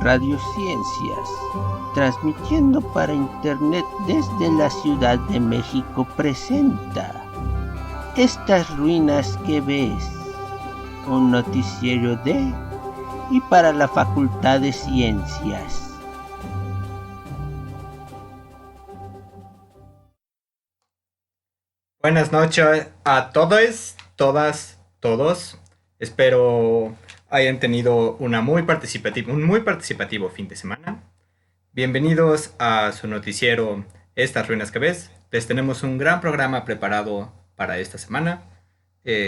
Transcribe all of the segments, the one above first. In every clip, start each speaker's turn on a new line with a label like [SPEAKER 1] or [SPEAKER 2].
[SPEAKER 1] Radiociencias, transmitiendo para Internet desde la Ciudad de México, presenta Estas ruinas que ves, un noticiero de y para la Facultad de Ciencias.
[SPEAKER 2] Buenas noches a todos, todas, todos. Espero hayan tenido un muy participativo fin de semana. Bienvenidos a su noticiero Estas ruinas que ves. Les tenemos un gran programa preparado para esta semana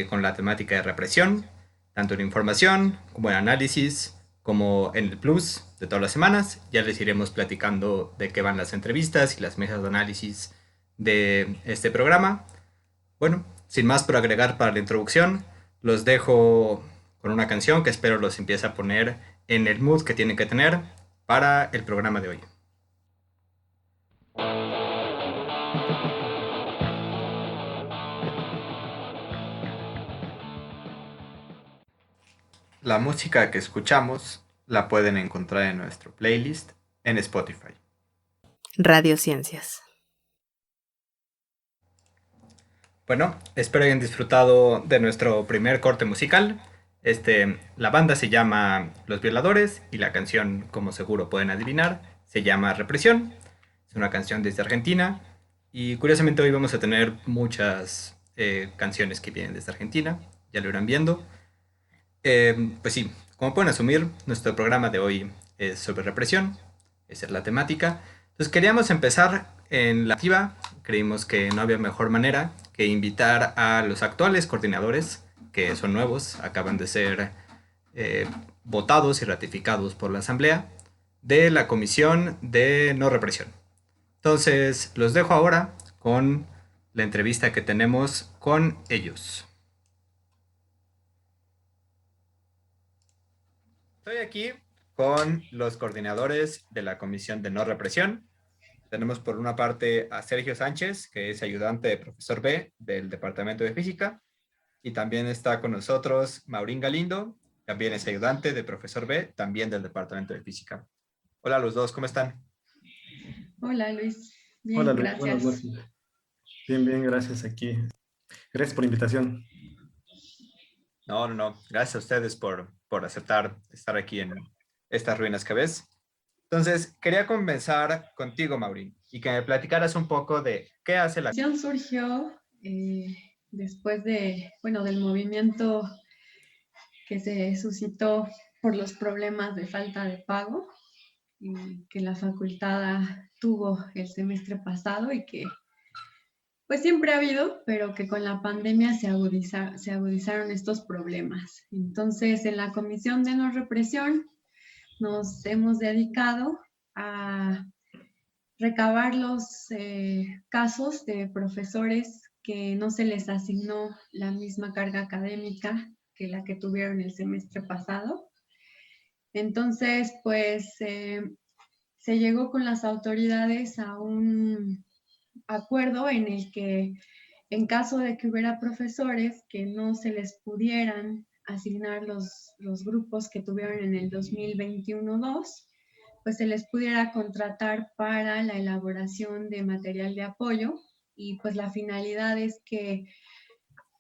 [SPEAKER 2] con la temática de represión, tanto en información como en análisis, como en el plus de todas las semanas. Ya les iremos platicando de qué van las entrevistas y las mesas de análisis de este programa. Bueno, sin más por agregar para la introducción, los dejo con una canción que espero los empiece a poner en el mood que tienen que tener para el programa de hoy. La música que escuchamos la pueden encontrar en nuestro playlist en Spotify.
[SPEAKER 3] Radiociencias.
[SPEAKER 2] Bueno, espero hayan disfrutado de nuestro primer corte musical. La banda se llama Los Violadores y la canción, como seguro pueden adivinar, se llama Represión. Es una canción desde Argentina y curiosamente hoy vamos a tener muchas canciones que vienen desde Argentina, ya lo irán viendo. Pues sí, como pueden asumir, nuestro programa de hoy es sobre represión, esa es la temática. Entonces queríamos empezar en la activa, creímos que no había mejor manera que invitar a los actuales coordinadores, que son nuevos, acaban de ser votados y ratificados por la Asamblea, de la Comisión de No Represión. Entonces los dejo ahora con la entrevista que tenemos con ellos. Estoy aquí con los coordinadores de la Comisión de No Represión. Tenemos por una parte a Sergio Sánchez, que es ayudante de profesor B del Departamento de Física. Y también está con nosotros Maurín Galindo, también es ayudante de profesor B, también del Departamento de Física. Hola a los dos, ¿cómo están?
[SPEAKER 4] Hola Luis, bien,
[SPEAKER 5] Hola Luis,
[SPEAKER 4] gracias.
[SPEAKER 5] buenas noches. Bien, gracias aquí. Gracias por la invitación.
[SPEAKER 2] No. Gracias a ustedes por aceptar estar aquí en Estas ruinas que ves. Entonces, quería comenzar contigo, Maurín, y que me platicaras un poco de qué hace la...
[SPEAKER 4] La acción surgió después del movimiento que se suscitó por los problemas de falta de pago que la facultad tuvo el semestre pasado y que pues siempre ha habido, pero que con la pandemia se agudizaron estos problemas. Entonces, en la Comisión de No Represión nos hemos dedicado a recabar los casos de profesores que no se les asignó la misma carga académica que la que tuvieron el semestre pasado. Entonces, pues se llegó con las autoridades a un acuerdo en el que en caso de que hubiera profesores que no se les pudieran asignar los grupos que tuvieron en el 2021-2, pues se les pudiera contratar para la elaboración de material de apoyo y pues la finalidad es que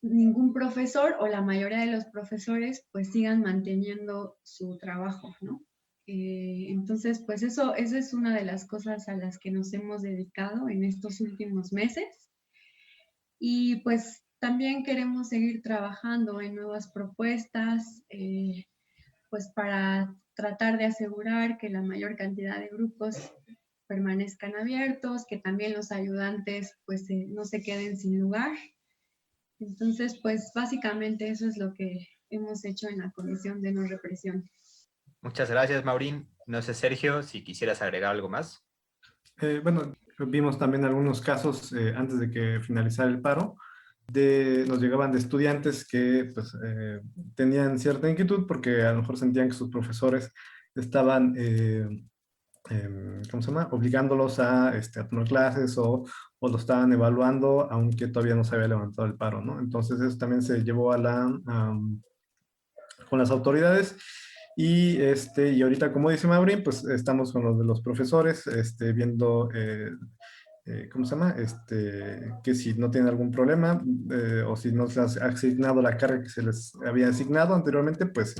[SPEAKER 4] ningún profesor o la mayoría de los profesores pues sigan manteniendo su trabajo, ¿no? Entonces, pues eso es una de las cosas a las que nos hemos dedicado en estos últimos meses. Y pues también queremos seguir trabajando en nuevas propuestas, pues para tratar de asegurar que la mayor cantidad de grupos permanezcan abiertos, que también los ayudantes pues no se queden sin lugar. Entonces, pues básicamente eso es lo que hemos hecho en la Comisión de No Represión.
[SPEAKER 2] Muchas gracias, Maurín. No sé, Sergio, si quisieras agregar algo más.
[SPEAKER 5] Bueno, vimos también algunos casos antes de que finalizara el paro. Nos llegaban de estudiantes que pues, tenían cierta inquietud porque a lo mejor sentían que sus profesores estaban ¿cómo se llama? Obligándolos a tomar clases o lo estaban evaluando, aunque todavía no se había levantado el paro, ¿no? Entonces eso también se llevó con las autoridades Y ahorita, como dice Maureen, pues estamos con los de los profesores, viendo, ¿cómo se llama? Que si no tienen algún problema o si no se les ha asignado la carga que se les había asignado anteriormente, pues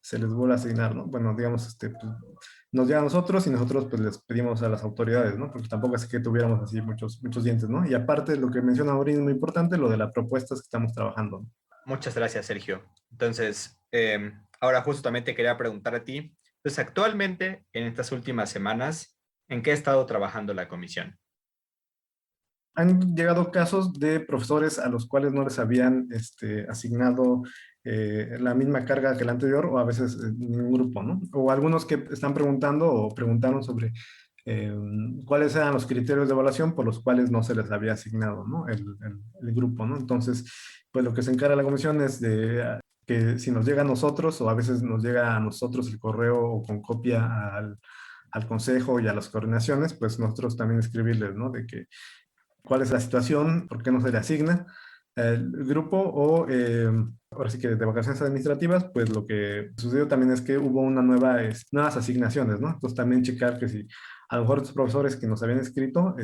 [SPEAKER 5] se les vuelve a asignar, ¿no? Bueno, digamos, pues, nos llega a nosotros y nosotros pues les pedimos a las autoridades, ¿no? Porque tampoco es que tuviéramos así muchos dientes, ¿no? Y aparte, lo que menciona Maureen es muy importante, lo de las propuestas que estamos trabajando, ¿no?
[SPEAKER 2] Muchas gracias, Sergio. Entonces, ahora justamente quería preguntar a ti, pues actualmente, en estas últimas semanas, ¿en qué ha estado trabajando la comisión?
[SPEAKER 5] Han llegado casos de profesores a los cuales no les habían asignado la misma carga que el anterior o a veces ningún grupo, ¿no? O algunos que están preguntando o preguntaron sobre eh, cuáles eran los criterios de evaluación por los cuales no se les había asignado, ¿no? El grupo, ¿no? Entonces, pues lo que se encarga la comisión es de que si nos llega a nosotros o a veces nos llega a nosotros el correo o con copia al consejo y a las coordinaciones, pues nosotros también escribirles, ¿no? De que cuál es la situación, por qué no se le asigna el grupo o ahora sí que de vacaciones administrativas, pues lo que sucedió también es que hubo nuevas asignaciones, ¿no? Entonces también checar que si a lo mejor estos profesores que nos habían escrito,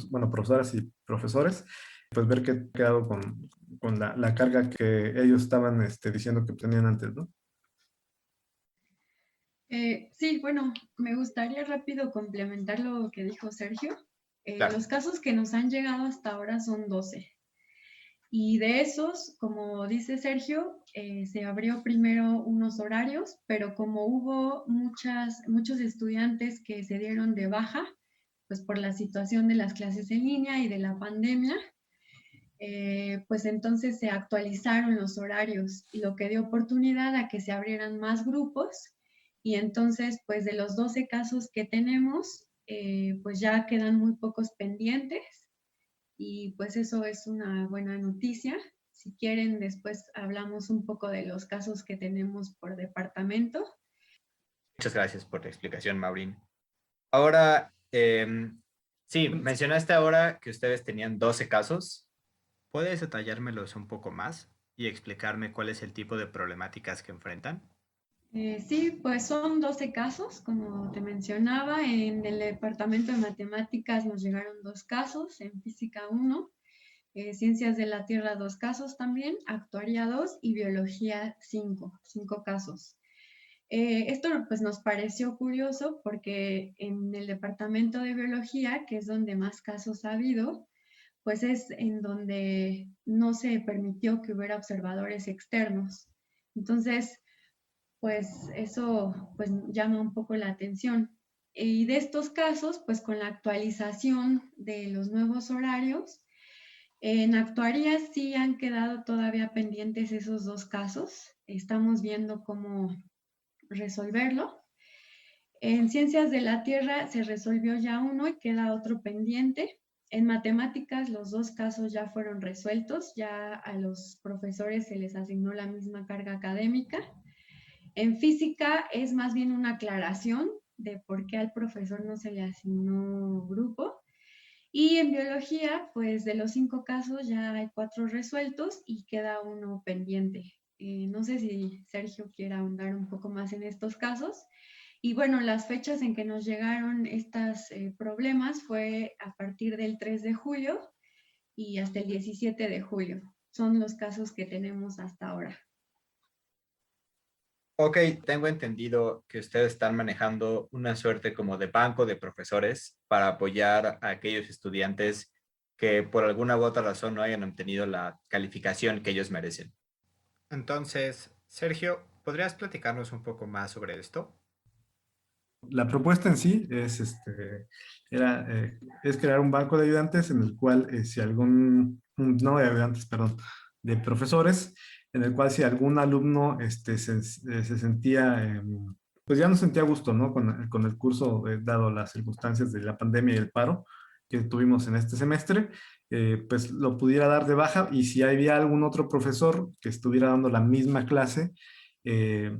[SPEAKER 5] bueno, profesoras y profesores, pues ver qué ha quedado con la carga que ellos estaban diciendo que tenían antes, ¿no?
[SPEAKER 4] Sí, bueno, me gustaría rápido complementar lo que dijo Sergio.
[SPEAKER 2] Claro.
[SPEAKER 4] Los casos que nos han llegado hasta ahora son 12. Y de esos, como dice Sergio, se abrió primero unos horarios, pero como hubo muchos estudiantes que se dieron de baja, pues por la situación de las clases en línea y de la pandemia, pues entonces se actualizaron los horarios, y lo que dio oportunidad a que se abrieran más grupos. Y entonces, pues de los 12 casos que tenemos, pues ya quedan muy pocos pendientes, y pues eso es una buena noticia. Si quieren, después hablamos un poco de los casos que tenemos por departamento.
[SPEAKER 2] Muchas gracias por la explicación, Maureen. Ahora, sí, mencionaste ahora que ustedes tenían 12 casos. ¿Puedes detallármelos un poco más y explicarme cuál es el tipo de problemáticas que enfrentan?
[SPEAKER 4] Sí, pues son 12 casos, como te mencionaba. En el departamento de matemáticas nos llegaron 2 casos, en física 1, ciencias de la Tierra 2 casos también, actuaría 2 y biología 5 casos. Esto pues nos pareció curioso porque en el departamento de biología, que es donde más casos ha habido, pues es en donde no se permitió que hubiera observadores externos. Entonces, pues eso pues llama un poco la atención. Y de estos casos, pues con la actualización de los nuevos horarios, en actuaría sí han quedado todavía pendientes esos 2 casos. Estamos viendo cómo resolverlo. En ciencias de la Tierra se resolvió ya uno y queda otro pendiente. En matemáticas los 2 casos ya fueron resueltos, ya a los profesores se les asignó la misma carga académica. En física es más bien una aclaración de por qué al profesor no se le asignó grupo. Y en biología, pues de los 5 casos ya hay 4 resueltos y queda uno pendiente. No sé si Sergio quiera ahondar un poco más en estos casos. Y bueno, las fechas en que nos llegaron estos problemas fue a partir del 3 de julio y hasta el 17 de julio. Son los casos que tenemos hasta ahora.
[SPEAKER 2] Ok, tengo entendido que ustedes están manejando una suerte como de banco de profesores para apoyar a aquellos estudiantes que por alguna u otra razón no hayan obtenido la calificación que ellos merecen. Entonces, Sergio, ¿podrías platicarnos un poco más sobre esto?
[SPEAKER 5] La propuesta en sí es crear un banco de ayudantes en el cual no de ayudantes, perdón, de profesores, en el cual si algún alumno se sentía, pues ya no sentía a gusto, ¿no? Con el curso, dado las circunstancias de la pandemia y el paro que tuvimos en este semestre, pues lo pudiera dar de baja, y si había algún otro profesor que estuviera dando la misma clase, eh,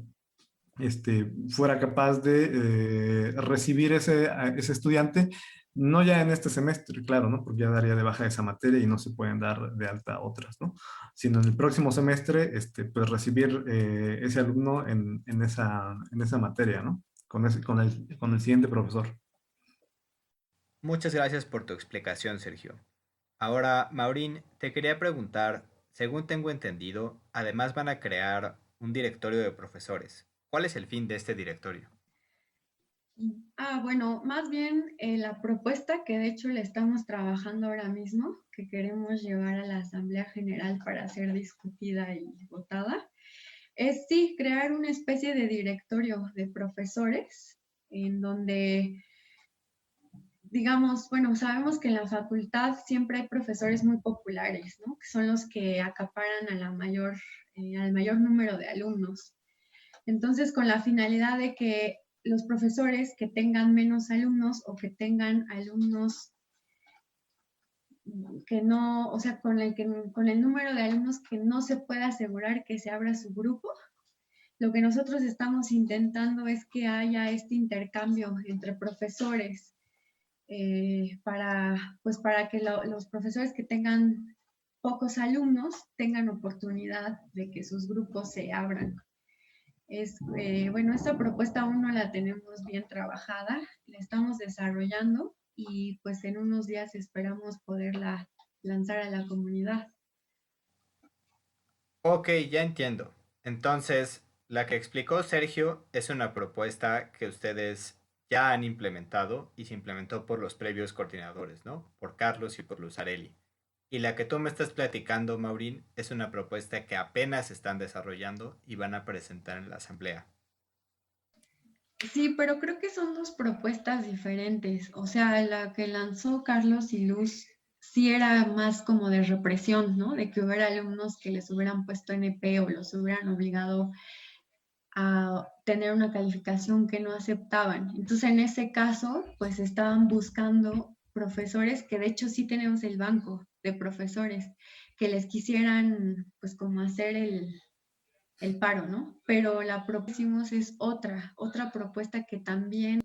[SPEAKER 5] fuera capaz de recibir ese estudiante No ya en este semestre, claro, ¿no? Porque ya daría de baja esa materia y no se pueden dar de alta otras, ¿no? Sino en el próximo semestre, pues recibir ese alumno en esa materia, ¿no? Con el siguiente profesor.
[SPEAKER 2] Muchas gracias por tu explicación, Sergio. Ahora, Maurín, te quería preguntar, según tengo entendido, además van a crear un directorio de profesores. ¿Cuál es el fin de este directorio?
[SPEAKER 4] Bueno, más bien la propuesta que de hecho le estamos trabajando ahora mismo, que queremos llevar a la Asamblea General para ser discutida y votada, es sí crear una especie de directorio de profesores en donde, digamos, bueno, sabemos que en la facultad siempre hay profesores muy populares, ¿no? Que son los que acaparan a al mayor número de alumnos. Entonces, con la finalidad de que los profesores que tengan menos alumnos o que tengan alumnos que no, o sea, con el número de alumnos que no se puede asegurar que se abra su grupo, lo que nosotros estamos intentando es que haya este intercambio entre profesores pues para que los profesores que tengan pocos alumnos tengan oportunidad de que sus grupos se abran. Bueno, esta propuesta aún no la tenemos bien trabajada, la estamos desarrollando y pues en unos días esperamos poderla lanzar a la comunidad.
[SPEAKER 2] Ok, ya entiendo. Entonces, la que explicó Sergio es una propuesta que ustedes ya han implementado y se implementó por los previos coordinadores, ¿no? Por Carlos y por Luzarelli. Y la que tú me estás platicando, Maurín, es una propuesta que apenas están desarrollando y van a presentar en la asamblea.
[SPEAKER 4] Sí, pero creo que son dos propuestas diferentes. O sea, la que lanzó Carlos y Luz sí era más como de represión, ¿no? De que hubiera alumnos que les hubieran puesto NP o los hubieran obligado a tener una calificación que no aceptaban. Entonces, en ese caso, pues estaban buscando profesores, que de hecho sí tenemos el banco de profesores, que les quisieran, pues como hacer el paro, ¿no? Pero la propuesta es otra propuesta que también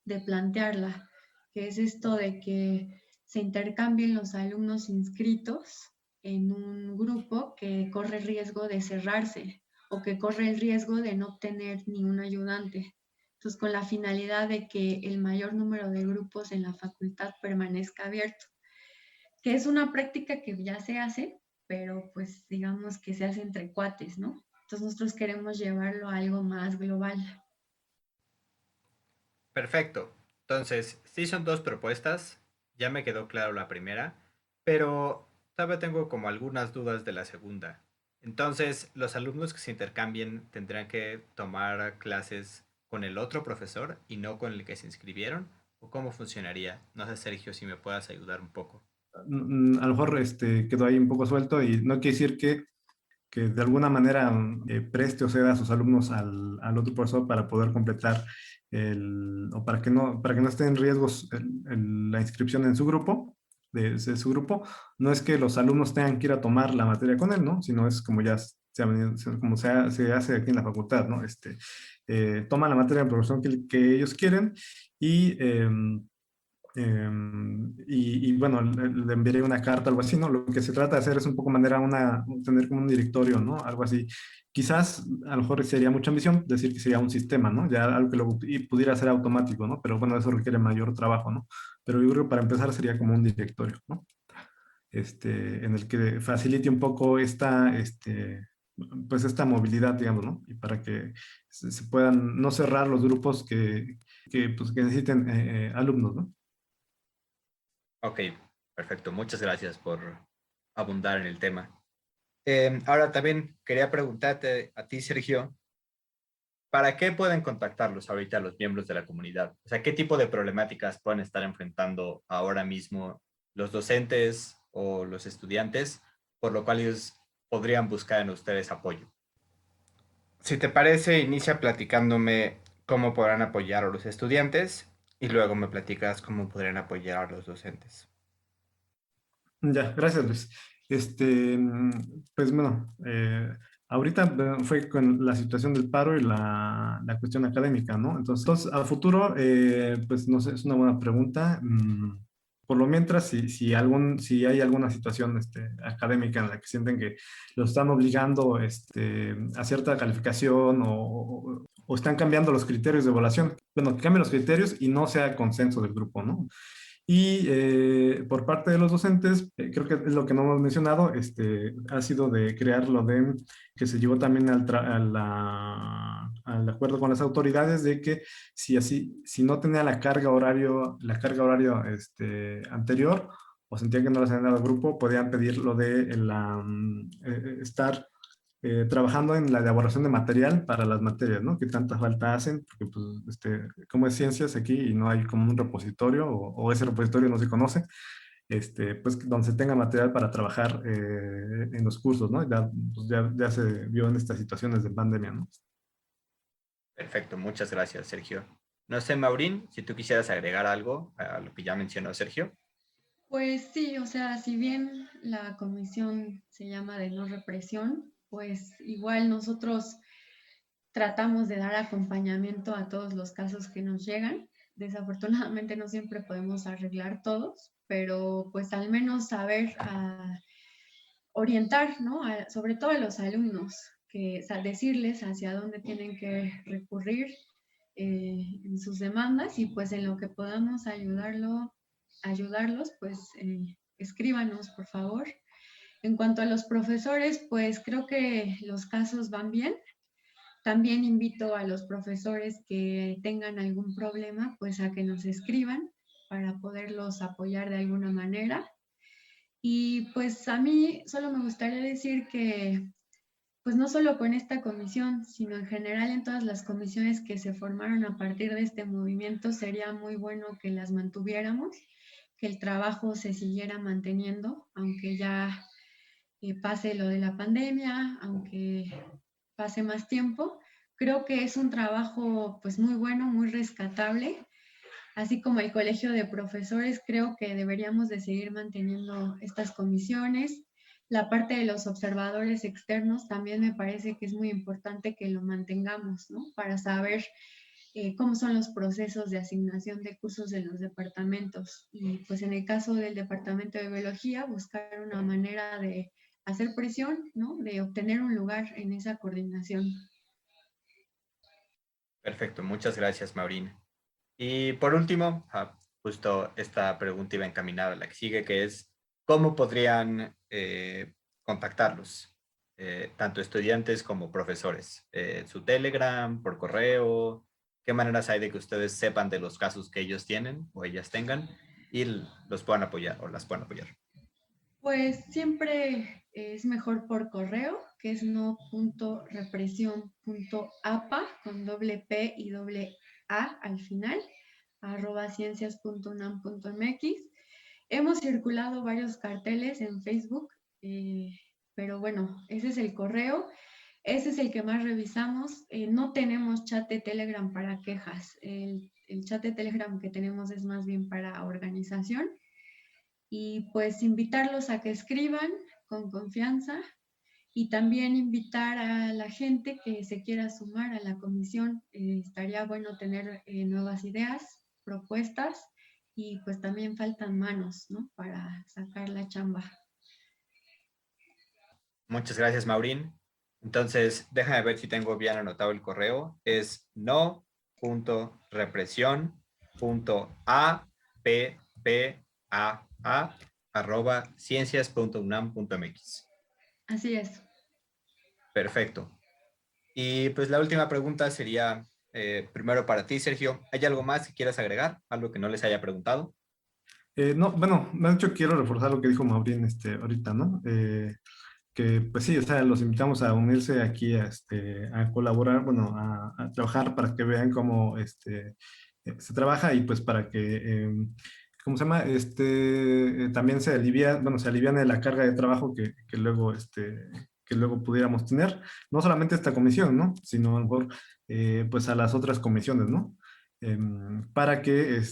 [SPEAKER 4] de plantearla, que es esto de que se intercambien los alumnos inscritos en un grupo que corre el riesgo de cerrarse o que corre el riesgo de no tener ni un ayudante. Entonces, con la finalidad de que el mayor número de grupos en la facultad permanezca abierto, que es una práctica que ya se hace, pero pues digamos que se hace entre cuates, ¿no? Entonces nosotros queremos llevarlo a algo más global.
[SPEAKER 2] Perfecto. Entonces, sí son dos propuestas, ya me quedó claro la primera, pero todavía tengo como algunas dudas de la segunda. Entonces, los alumnos que se intercambien tendrán que tomar clases con el otro profesor y no con el que se inscribieron, ¿o cómo funcionaría? No sé, Sergio, si me puedas ayudar un poco.
[SPEAKER 5] A lo mejor quedó ahí un poco suelto y no quiere decir que de alguna manera preste o ceda a sus alumnos al otro profesor para poder completar o para que no esté en riesgos la inscripción en su grupo, de su grupo. No es que los alumnos tengan que ir a tomar la materia con él, ¿no? Sino es como ya como se hace aquí en la facultad, ¿no? Toman la materia del profesor que ellos quieren y bueno, le enviaré una carta, algo así, ¿no? Lo que se trata de hacer es un poco manera tener como un directorio, ¿no? Algo así. Quizás, a lo mejor sería mucha ambición decir que sería un sistema, ¿no? Ya algo que y pudiera ser automático, ¿no? Pero bueno, eso requiere mayor trabajo, ¿no? Pero yo creo que para empezar sería como un directorio, ¿no? En el que facilite un poco pues esta movilidad, digamos, ¿no? Y para que se puedan no cerrar los grupos pues, que necesiten alumnos, ¿no?
[SPEAKER 2] Ok, perfecto. Muchas gracias por abundar en el tema. Ahora también quería preguntarte a ti, Sergio, ¿para qué pueden contactarlos ahorita los miembros de la comunidad? O sea, ¿qué tipo de problemáticas pueden estar enfrentando ahora mismo los docentes o los estudiantes, por lo cual ellos podrían buscar en ustedes apoyo? Si te parece, inicia platicándome cómo podrán apoyar a los estudiantes y luego me platicas cómo podrían apoyar a los docentes.
[SPEAKER 5] Ya, gracias, Luis. Pues bueno, Ahorita fue con la situación del paro y la cuestión académica, ¿no? Entonces a futuro, pues no sé, es una buena pregunta. Por lo mientras, si hay alguna situación académica en la que sienten que los están obligando a cierta calificación o están cambiando los criterios de evaluación, bueno, que cambien los criterios y no sea consenso del grupo, ¿no? Y por parte de los docentes, creo que es lo que no hemos mencionado, ha sido de crear lo de que se llevó también al acuerdo con las autoridades de que si no tenía la carga horaria anterior o sentían que no les habían dado al grupo, podían pedir lo de estar trabajando en la elaboración de material para las materias, ¿no? Que tanta falta hacen, porque pues, como es ciencias aquí y no hay como un repositorio o ese repositorio no se conoce, pues donde se tenga material para trabajar en los cursos, ¿no? Ya se vio en estas situaciones de pandemia, ¿no?
[SPEAKER 2] Perfecto, muchas gracias, Sergio. No sé, Maurín, si tú quisieras agregar algo a lo que ya mencionó Sergio.
[SPEAKER 4] Pues sí, o sea, si bien la comisión se llama de no represión, pues igual nosotros tratamos de dar acompañamiento a todos los casos que nos llegan. Desafortunadamente no siempre podemos arreglar todos, pero pues al menos saber orientar, ¿no? Sobre todo a los alumnos, que, o sea, decirles hacia dónde tienen que recurrir en sus demandas y pues en lo que podamos ayudarlos, pues escríbanos, por favor. En cuanto a los profesores, pues creo que los casos van bien. También invito a los profesores que tengan algún problema, pues a que nos escriban para poderlos apoyar de alguna manera. Y pues a mí solo me gustaría decir que, pues no solo con esta comisión, sino en general en todas las comisiones que se formaron a partir de este movimiento, sería muy bueno que las mantuviéramos, que el trabajo se siguiera manteniendo, aunque ya pase lo de la pandemia, aunque pase más tiempo. Creo que es un trabajo pues muy bueno, muy rescatable. Así como el colegio de profesores, creo que deberíamos de seguir manteniendo estas comisiones. La parte de los observadores externos también me parece que es muy importante que lo mantengamos, ¿no? Para saber cómo son los procesos de asignación de cursos en los departamentos. Y pues en el caso del departamento de biología, buscar una manera de hacer presión, ¿no? De obtener un lugar en esa coordinación.
[SPEAKER 2] Perfecto, muchas gracias, Maurín. Y por último, justo esta pregunta iba encaminada a la que sigue, que es, ¿cómo podrían contactarlos? Tanto estudiantes como profesores. ¿Su Telegram, por correo? ¿Qué maneras hay de que ustedes sepan de los casos que ellos tienen o ellas tengan y los puedan apoyar o las puedan apoyar?
[SPEAKER 4] Pues siempre es mejor por correo, que es no.represión.apa con doble P y doble A al final, @ciencias.unam.mx. Hemos circulado varios carteles en Facebook, pero bueno, ese es el correo, ese es el que más revisamos. No tenemos chat de Telegram para quejas, el chat de Telegram que tenemos es más bien para organización. Y pues invitarlos a que escriban con confianza y también invitar a la gente que se quiera sumar a la comisión. Estaría bueno tener nuevas ideas, propuestas y pues también faltan manos, ¿no? Para sacar la chamba.
[SPEAKER 2] Muchas gracias, Maurín. Entonces, déjame ver si tengo bien anotado el correo. Es no.represión.appaa@ciencias.unam.mx.
[SPEAKER 4] Así es.
[SPEAKER 2] Perfecto. Y pues la última pregunta sería, primero para ti, Sergio, ¿hay algo más que quieras agregar? ¿Algo que no les haya preguntado?
[SPEAKER 5] No, bueno, de hecho quiero reforzar lo que dijo Maureen ahorita, ¿no? Que pues sí, o sea, los invitamos a unirse aquí a colaborar, bueno, a trabajar para que vean cómo se trabaja y pues para que, ¿cómo se llama? También se aliviane la carga de trabajo que luego pudiéramos tener, no solamente esta comisión, ¿no? Sino a lo mejor, pues a las otras comisiones, ¿no? para que,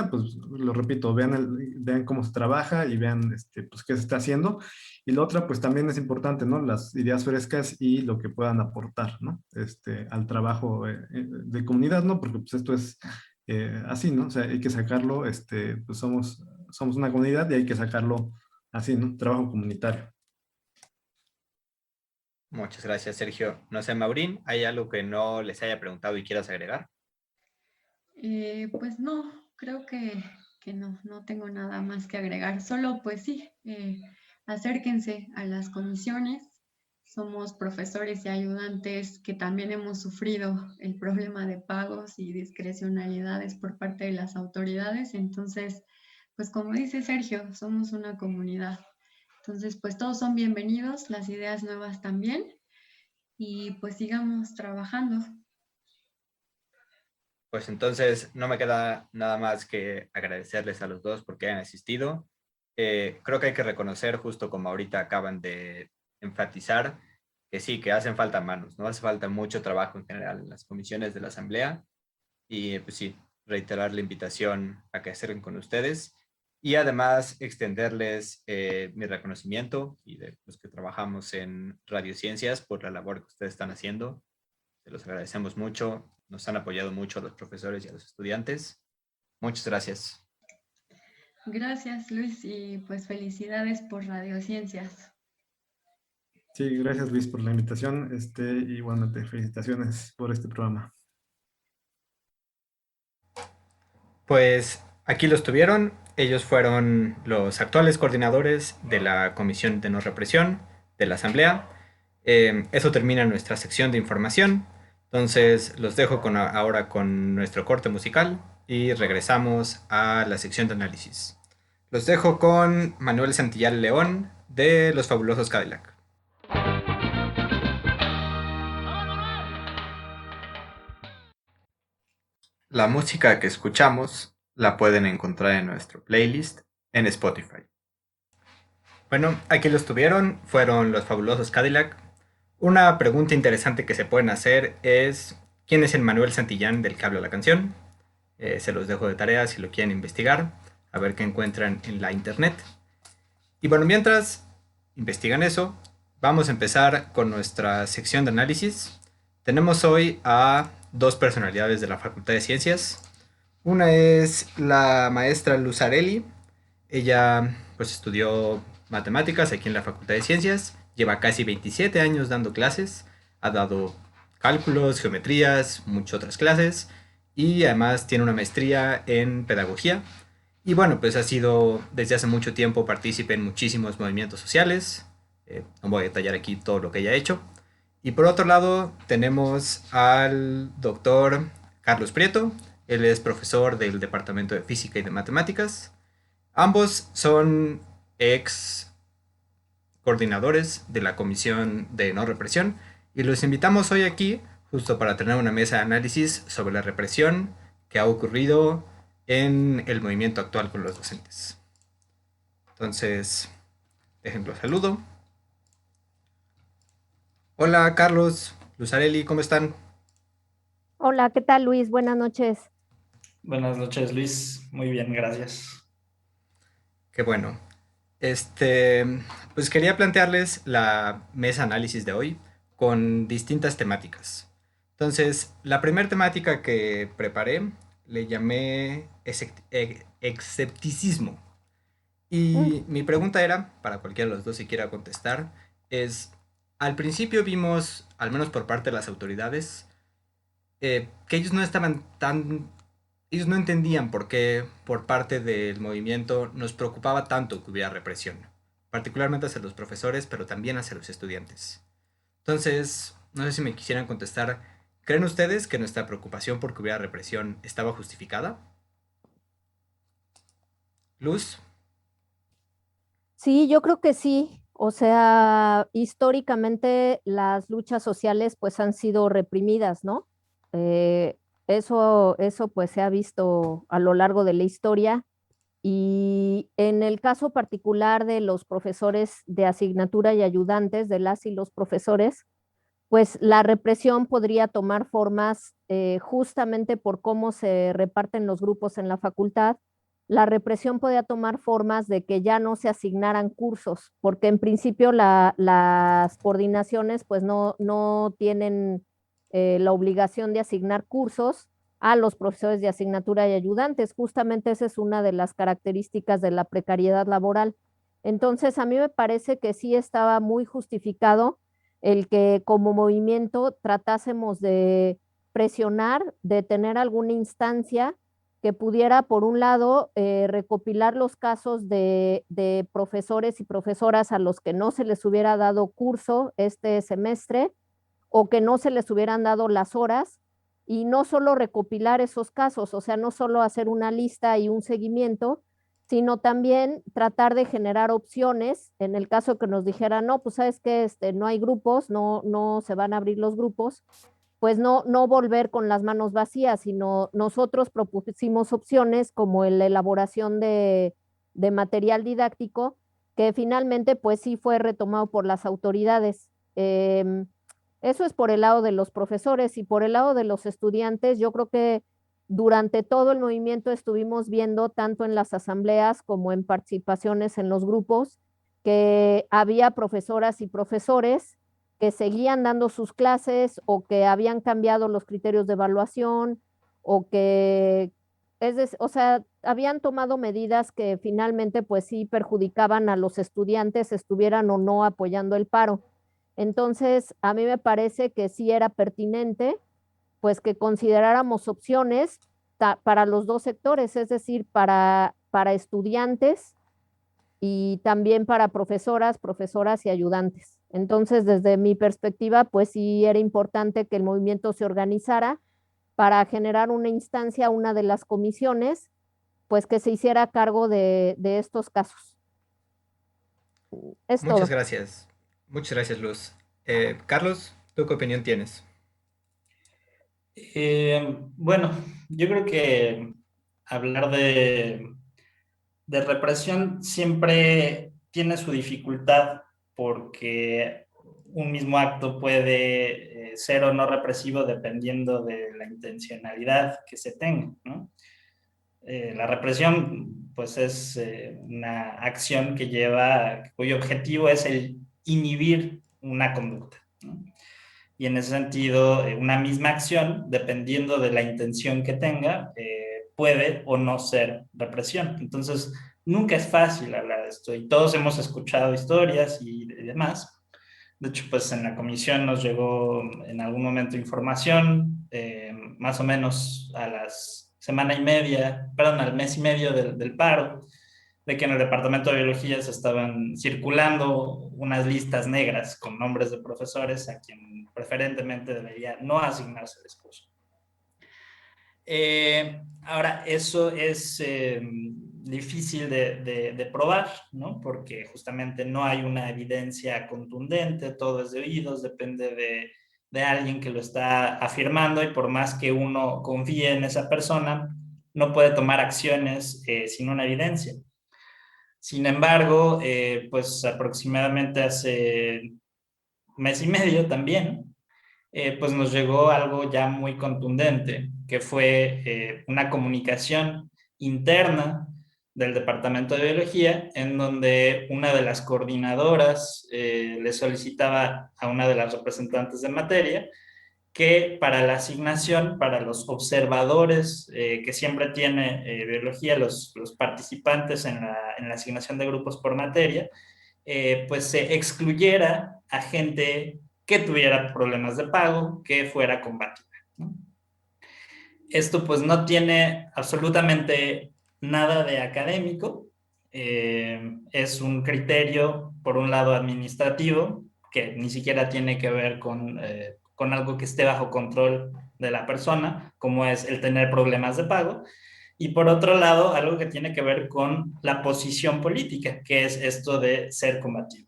[SPEAKER 5] pues lo repito, vean cómo se trabaja y vean pues, qué se está haciendo. Y la otra, pues también es importante, ¿no? Las ideas frescas y lo que puedan aportar, ¿no? Al trabajo de comunidad, ¿no? Porque pues esto es así, ¿no? O sea, hay que sacarlo, pues somos una comunidad y hay que sacarlo así, ¿no? Trabajo comunitario.
[SPEAKER 2] Muchas gracias, Sergio. No sé, Maurín, ¿hay algo que no les haya preguntado y quieras agregar?
[SPEAKER 4] Pues no, creo que no tengo nada más que agregar. Solo, pues sí, acérquense a las comisiones. Somos profesores y ayudantes que también hemos sufrido el problema de pagos y discrecionalidades por parte de las autoridades. Entonces, pues como dice Sergio, somos una comunidad. Entonces, pues todos son bienvenidos, las ideas nuevas también. Y pues sigamos trabajando.
[SPEAKER 2] Pues entonces no me queda nada más que agradecerles a los dos porque hayan asistido. Creo que hay que reconocer, justo como ahorita acaban de enfatizar, que sí, que hacen falta manos, ¿no? Hace falta mucho trabajo en general en las comisiones de la Asamblea. Y pues sí, reiterar la invitación a que acerquen con ustedes y además extenderles mi reconocimiento y de los que trabajamos en Radiociencias por la labor que ustedes están haciendo. Se los agradecemos mucho, nos han apoyado mucho a los profesores y a los estudiantes. Muchas gracias.
[SPEAKER 4] Gracias, Luis, y pues felicidades por Radiociencias.
[SPEAKER 5] Sí, gracias Luis por la invitación, y igualmente felicitaciones por este programa.
[SPEAKER 2] Pues aquí los tuvieron. Ellos fueron los actuales coordinadores de la Comisión de No Represión de la Asamblea. Eso termina nuestra sección de información. Entonces los dejo ahora con nuestro corte musical y regresamos a la sección de análisis. Los dejo con Manuel Santillán León de Los Fabulosos Cadillac. La música que escuchamos la pueden encontrar en nuestro playlist en Spotify. Bueno, aquí los tuvieron, fueron Los Fabulosos Cadillac. Una pregunta interesante que se pueden hacer es ¿quién es el Manuel Santillán del que habla la canción? Se los dejo de tarea si lo quieren investigar, a ver qué encuentran en la internet. Y bueno, mientras investigan eso, vamos a empezar con nuestra sección de análisis. Tenemos hoy a dos personalidades de la Facultad de Ciencias. Una es la maestra Luzarelli. Ella pues estudió matemáticas aquí en la Facultad de Ciencias. Lleva casi 27 años dando clases. Ha dado cálculos, geometrías, muchas otras clases. Y además tiene una maestría en pedagogía. Y bueno, pues ha sido desde hace mucho tiempo partícipe en muchísimos movimientos sociales. No voy a detallar aquí todo lo que ella ha hecho. Y por otro lado tenemos al doctor Carlos Prieto. Él es profesor del Departamento de Física y de Matemáticas. Ambos son ex coordinadores de la Comisión de No Represión y los invitamos hoy aquí justo para tener una mesa de análisis sobre la represión que ha ocurrido en el movimiento actual con los docentes. Entonces, déjenlo saludo. Hola Carlos, Luzarelli, ¿cómo están?
[SPEAKER 6] Hola, ¿qué tal Luis? Buenas noches.
[SPEAKER 7] Buenas noches, Luis. Muy bien, gracias.
[SPEAKER 2] Qué bueno. Pues quería plantearles la mesa análisis de hoy con distintas temáticas. Entonces, la primera temática que preparé le llamé escepticismo. Y mi pregunta era, para cualquiera de los dos si quiera contestar, es, al principio vimos, al menos por parte de las autoridades, que ellos no estaban ellos no entendían por qué por parte del movimiento nos preocupaba tanto que hubiera represión, particularmente hacia los profesores, pero también hacia los estudiantes. Entonces, no sé si me quisieran contestar, ¿creen ustedes que nuestra preocupación por que hubiera represión estaba justificada? Luz.
[SPEAKER 6] Sí, yo creo que sí. O sea, históricamente las luchas sociales pues han sido reprimidas, ¿no? Eso pues se ha visto a lo largo de la historia y en el caso particular de los profesores de asignatura y ayudantes, de las y los profesores, pues la represión podría tomar formas justamente por cómo se reparten los grupos en la facultad. La represión podría tomar formas de que ya no se asignaran cursos, porque en principio las coordinaciones pues no tienen la obligación de asignar cursos a los profesores de asignatura y ayudantes. Justamente esa es una de las características de la precariedad laboral. Entonces, a mí me parece que sí estaba muy justificado el que como movimiento tratásemos de presionar, de tener alguna instancia que pudiera, por un lado, recopilar los casos de profesores y profesoras a los que no se les hubiera dado curso este semestre o que no se les hubieran dado las horas, y no solo recopilar esos casos, o sea, no solo hacer una lista y un seguimiento, sino también tratar de generar opciones en el caso que nos dijeran, no, pues sabes que no hay grupos, no se van a abrir los grupos, pues no volver con las manos vacías, sino nosotros propusimos opciones como la elaboración de material didáctico, que finalmente pues sí fue retomado por las autoridades. Eso es por el lado de los profesores, y por el lado de los estudiantes, yo creo que durante todo el movimiento estuvimos viendo, tanto en las asambleas como en participaciones en los grupos, que había profesoras y profesores que seguían dando sus clases o que habían cambiado los criterios de evaluación o que, o sea, habían tomado medidas que finalmente pues sí perjudicaban a los estudiantes, estuvieran o no apoyando el paro. Entonces, a mí me parece que sí era pertinente pues que consideráramos opciones para los dos sectores, es decir, para estudiantes y también para profesoras y ayudantes. Entonces, desde mi perspectiva, pues sí era importante que el movimiento se organizara para generar una instancia, una de las comisiones, pues que se hiciera cargo de estos casos. Es
[SPEAKER 2] Muchas
[SPEAKER 6] todo.
[SPEAKER 2] gracias. Muchas gracias, Luz. Carlos, ¿tú qué opinión tienes?
[SPEAKER 7] Bueno, yo creo que hablar de represión siempre tiene su dificultad porque un mismo acto puede ser o no represivo dependiendo de la intencionalidad que se tenga, ¿no? La represión, pues, es una acción que cuyo objetivo es el inhibir una conducta, ¿no? Y en ese sentido, una misma acción, dependiendo de la intención que tenga, puede o no ser represión. Entonces, nunca es fácil hablar de esto y todos hemos escuchado historias y demás. De hecho, pues en la comisión nos llegó en algún momento información, más o menos a al mes y medio del paro, de que en el departamento de biología se estaban circulando unas listas negras con nombres de profesores a quien preferentemente debería no asignarse el curso. Ahora, eso es difícil de probar, ¿no? Porque justamente no hay una evidencia contundente, todo es de oídos, depende de alguien que lo está afirmando, y por más que uno confíe en esa persona, no puede tomar acciones sin una evidencia. Sin embargo, pues aproximadamente hace mes y medio también, pues nos llegó algo ya muy contundente, que fue una comunicación interna del Departamento de Biología, en donde una de las coordinadoras le solicitaba a una de las representantes de materia que para la asignación, para los observadores que siempre tiene biología, los participantes en la asignación de grupos por materia, pues se excluyera a gente que tuviera problemas de pago, que fuera combativa, ¿no? Esto pues no tiene absolutamente nada de académico, es un criterio, por un lado, administrativo, que ni siquiera tiene que ver con algo que esté bajo control de la persona, como es el tener problemas de pago, y por otro lado, algo que tiene que ver con la posición política, que es esto de ser combativo.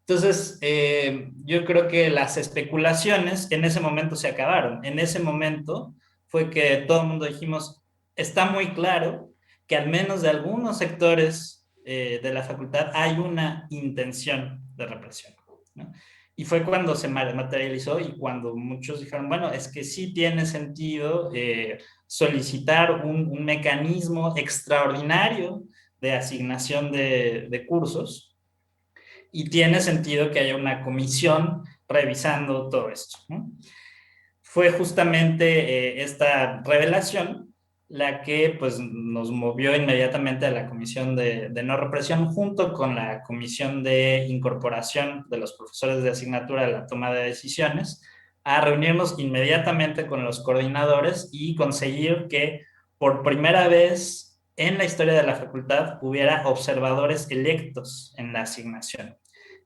[SPEAKER 7] Entonces, yo creo que las especulaciones en ese momento se acabaron. En ese momento fue que todo el mundo dijimos, está muy claro que al menos de algunos sectores de la facultad hay una intención de represión, ¿no? Y fue cuando se materializó y cuando muchos dijeron, bueno, es que sí tiene sentido solicitar un mecanismo extraordinario de asignación de cursos, y tiene sentido que haya una comisión revisando todo esto, ¿no? Fue justamente esta revelación la que pues, nos movió inmediatamente a la Comisión de No Represión, junto con la Comisión de Incorporación de los Profesores de Asignatura a la toma de decisiones, a reunirnos inmediatamente con los coordinadores y conseguir que por primera vez en la historia de la facultad hubiera observadores electos en la asignación.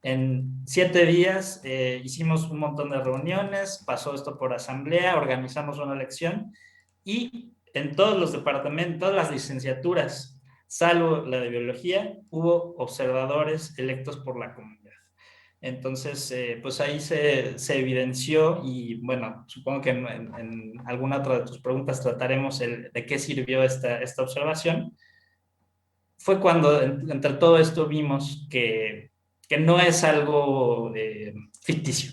[SPEAKER 7] En 7 días hicimos un montón de reuniones, pasó esto por asamblea, organizamos una elección y en todos los departamentos, todas las licenciaturas, salvo la de biología, hubo observadores electos por la comunidad. Entonces, pues ahí se evidenció y bueno, supongo que en alguna otra de tus preguntas trataremos de qué sirvió esta observación. Fue cuando entre todo esto vimos que no es algo ficticio.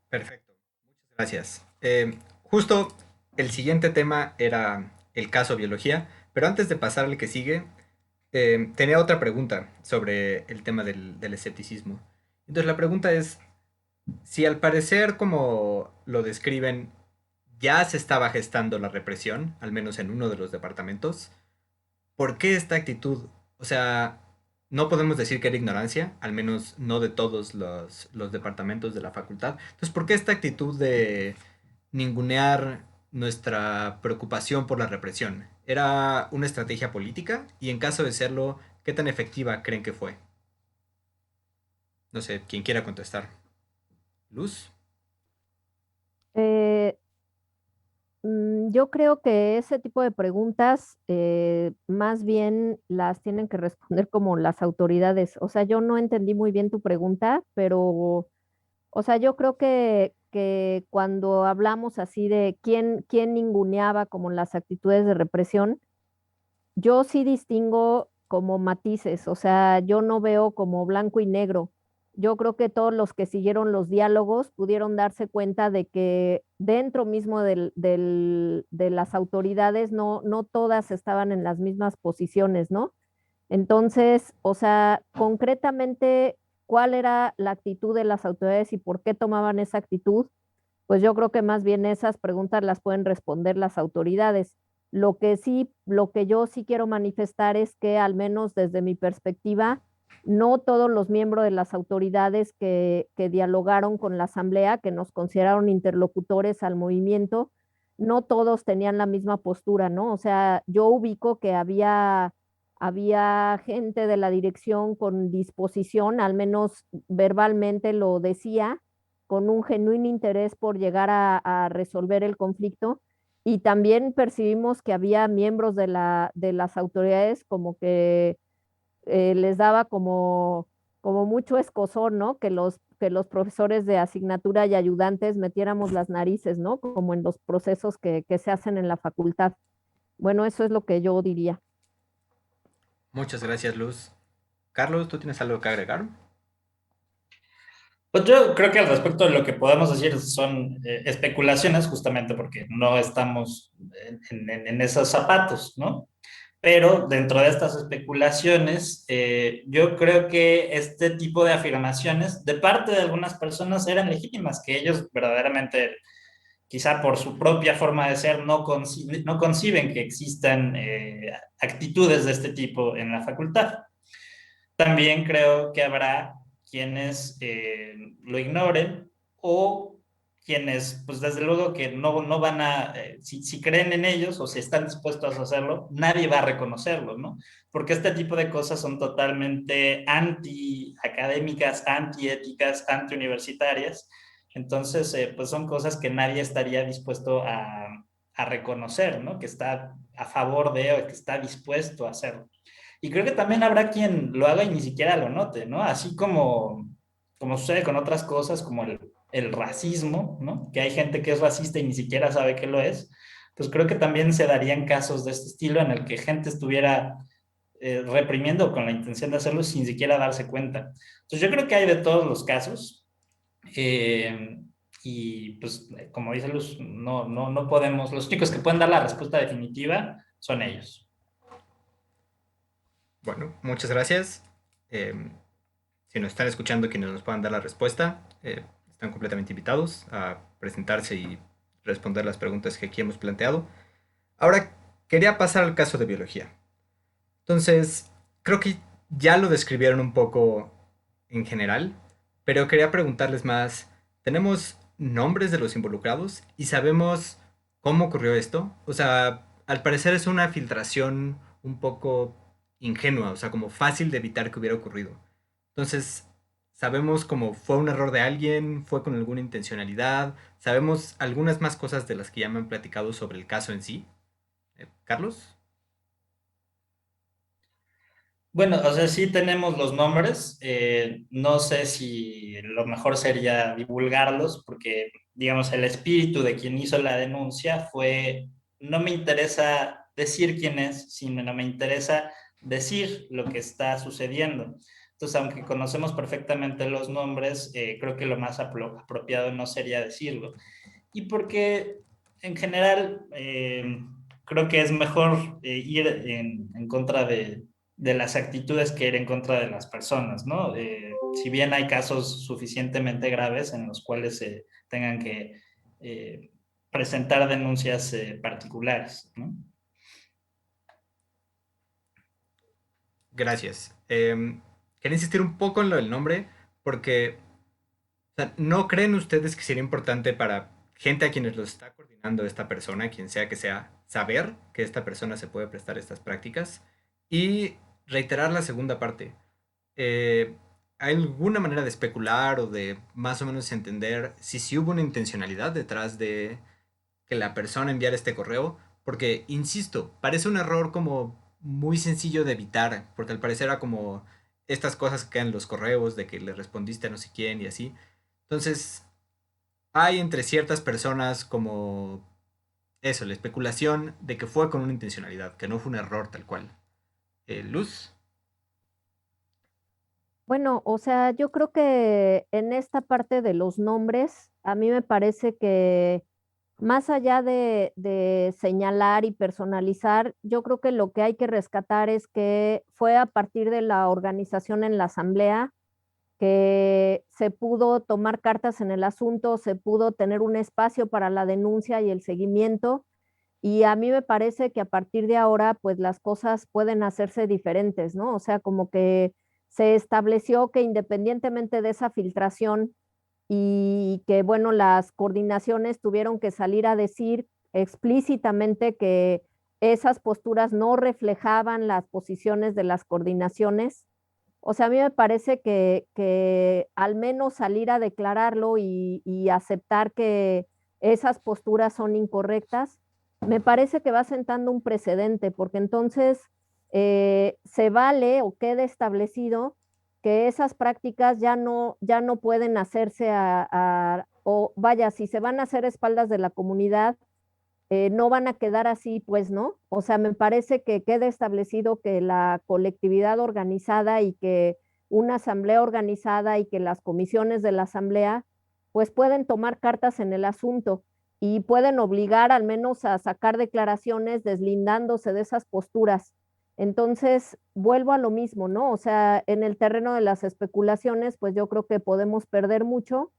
[SPEAKER 2] Perfecto, muchas gracias. Justo el siguiente tema era el caso biología, pero antes de pasar al que sigue, tenía otra pregunta sobre el tema del escepticismo. Entonces la pregunta es, si al parecer como lo describen, ya se estaba gestando la represión, al menos en uno de los departamentos, ¿por qué esta actitud? O sea, no podemos decir que era ignorancia, al menos no de todos los departamentos de la facultad. Entonces, ¿por qué esta actitud de ningunear nuestra preocupación por la represión? ¿Era una estrategia política? Y en caso de serlo, ¿qué tan efectiva creen que fue? No sé, quien quiera contestar. Luz.
[SPEAKER 6] Eh, Yo creo que ese tipo de preguntas más bien las tienen que responder como las autoridades. O sea, yo no entendí muy bien tu pregunta, pero, o sea, yo creo que cuando hablamos así de quién ninguneaba como las actitudes de represión, yo sí distingo como matices, o sea, yo no veo como blanco y negro. Yo creo que todos los que siguieron los diálogos pudieron darse cuenta de que dentro mismo de las autoridades no todas estaban en las mismas posiciones, ¿no? Entonces, o sea, concretamente, ¿cuál era la actitud de las autoridades y por qué tomaban esa actitud? Pues yo creo que más bien esas preguntas las pueden responder las autoridades. Lo que yo sí quiero manifestar es que al menos desde mi perspectiva, no todos los miembros de las autoridades que dialogaron con la asamblea, que nos consideraron interlocutores al movimiento, no todos tenían la misma postura, ¿no? O sea, yo ubico que había gente de la dirección con disposición, al menos verbalmente lo decía, con un genuino interés por llegar a resolver el conflicto. Y también percibimos que había miembros de las autoridades como que les daba como mucho escozor, ¿no? Que los profesores de asignatura y ayudantes metiéramos las narices, ¿no? Como en los procesos que se hacen en la facultad. Bueno, eso es lo que yo diría.
[SPEAKER 2] Muchas gracias, Luz. Carlos, ¿tú tienes algo que agregar?
[SPEAKER 7] Pues yo creo que al respecto de lo que podemos decir son especulaciones, justamente porque no estamos en esos zapatos, ¿no? Pero dentro de estas especulaciones, yo creo que este tipo de afirmaciones de parte de algunas personas eran legítimas, que ellos verdaderamente, quizá por su propia forma de ser, no conciben que existan actitudes de este tipo en la facultad. También creo que habrá quienes lo ignoren o quienes, pues desde luego que no van a, si creen en ellos o si están dispuestos a hacerlo, nadie va a reconocerlo, ¿no? Porque este tipo de cosas son totalmente anti-académicas, anti-éticas, anti-universitarias. Entonces, pues son cosas que nadie estaría dispuesto a reconocer, ¿no? Que está a favor de o que está dispuesto a hacerlo. Y creo que también habrá quien lo haga y ni siquiera lo note, ¿no? Así como sucede con otras cosas, como el racismo, ¿no? Que hay gente que es racista y ni siquiera sabe que lo es. Pues creo que también se darían casos de este estilo en el que gente estuviera reprimiendo con la intención de hacerlo sin siquiera darse cuenta. Entonces yo creo que hay de todos los casos. Y pues como dice Luz, no podemos, los únicos que pueden dar la respuesta definitiva son ellos.
[SPEAKER 2] Bueno, muchas gracias. Si nos están escuchando, quienes nos puedan dar la respuesta, están completamente invitados a presentarse y responder las preguntas que aquí hemos planteado. Ahora, quería pasar al caso de biología. Entonces, creo que ya lo describieron un poco en general, pero quería preguntarles más. ¿Tenemos nombres de los involucrados y sabemos cómo ocurrió esto? O sea, al parecer es una filtración un poco ingenua, o sea, como fácil de evitar que hubiera ocurrido. Entonces, sabemos cómo fue un error de alguien, fue con alguna intencionalidad, sabemos algunas más cosas de las que ya me han platicado sobre el caso en sí. ¿Carlos?
[SPEAKER 7] Bueno, o sea, sí tenemos los nombres. No sé si lo mejor sería divulgarlos, porque, digamos, el espíritu de quien hizo la denuncia fue, no me interesa decir quién es, sino me interesa decir lo que está sucediendo. Entonces, aunque conocemos perfectamente los nombres, creo que lo más apropiado no sería decirlo. Y porque, en general, creo que es mejor ir en contra de las actitudes que ir en contra de las personas, ¿no? Si bien hay casos suficientemente graves en los cuales se tengan que presentar denuncias particulares, ¿no?
[SPEAKER 2] Gracias. Quería insistir un poco en lo del nombre, porque o sea, ¿no creen ustedes que sería importante para gente a quienes los está coordinando esta persona, quien sea que sea, saber que esta persona se puede prestar estas prácticas? Y reiterar la segunda parte. ¿Hay alguna manera de especular o de más o menos entender si sí hubo una intencionalidad detrás de que la persona enviara este correo? Porque, insisto, parece un error como muy sencillo de evitar, porque al parecer era como estas cosas que quedan en los correos, de que le respondiste a no sé quién y así. Entonces, hay entre ciertas personas como eso, la especulación de que fue con una intencionalidad, que no fue un error tal cual. Luz.
[SPEAKER 6] Bueno, o sea, yo creo que en esta parte de los nombres, a mí me parece que más allá de señalar y personalizar, yo creo que lo que hay que rescatar es que fue a partir de la organización en la asamblea que se pudo tomar cartas en el asunto, se pudo tener un espacio para la denuncia y el seguimiento. Y a mí me parece que a partir de ahora, pues las cosas pueden hacerse diferentes, ¿no? O sea, como que se estableció que independientemente de esa filtración y que, bueno, las coordinaciones tuvieron que salir a decir explícitamente que esas posturas no reflejaban las posiciones de las coordinaciones. O sea, a mí me parece que al menos salir a declararlo y aceptar que esas posturas son incorrectas, me parece que va sentando un precedente, porque entonces se vale o queda establecido que esas prácticas ya no pueden hacerse o vaya, si se van a hacer a espaldas de la comunidad, no van a quedar así, pues, ¿no? O sea, me parece que queda establecido que la colectividad organizada y que una asamblea organizada y que las comisiones de la asamblea, pues pueden tomar cartas en el asunto y pueden obligar al menos a sacar declaraciones deslindándose de esas posturas. Entonces, vuelvo a lo mismo, ¿no? O sea, en el terreno de las especulaciones, pues yo creo que podemos perder mucho,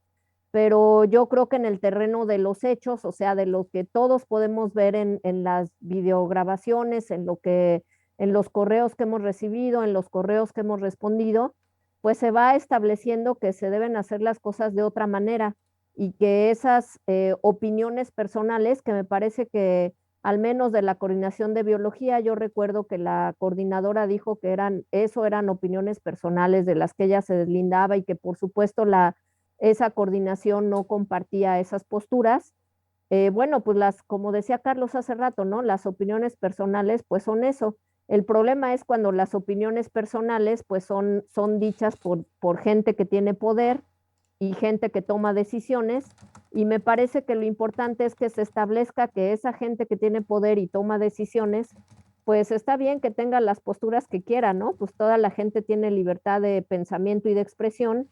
[SPEAKER 6] pero yo creo que en el terreno de los hechos, o sea, de lo que todos podemos ver en las videograbaciones, en los correos que hemos recibido, en los correos que hemos respondido, pues se va estableciendo que se deben hacer las cosas de otra manera y que esas opiniones personales, que me parece que al menos de la coordinación de biología, yo recuerdo que la coordinadora dijo que eran opiniones personales de las que ella se deslindaba y que por supuesto esa coordinación no compartía esas posturas. Bueno, pues como decía Carlos hace rato, ¿no? Las opiniones personales, pues son eso. El problema es cuando las opiniones personales, pues son dichas por gente que tiene poder y gente que toma decisiones. Y me parece que lo importante es que se establezca que esa gente que tiene poder y toma decisiones, pues está bien que tenga las posturas que quiera, ¿no? Pues toda la gente tiene libertad de pensamiento y de expresión,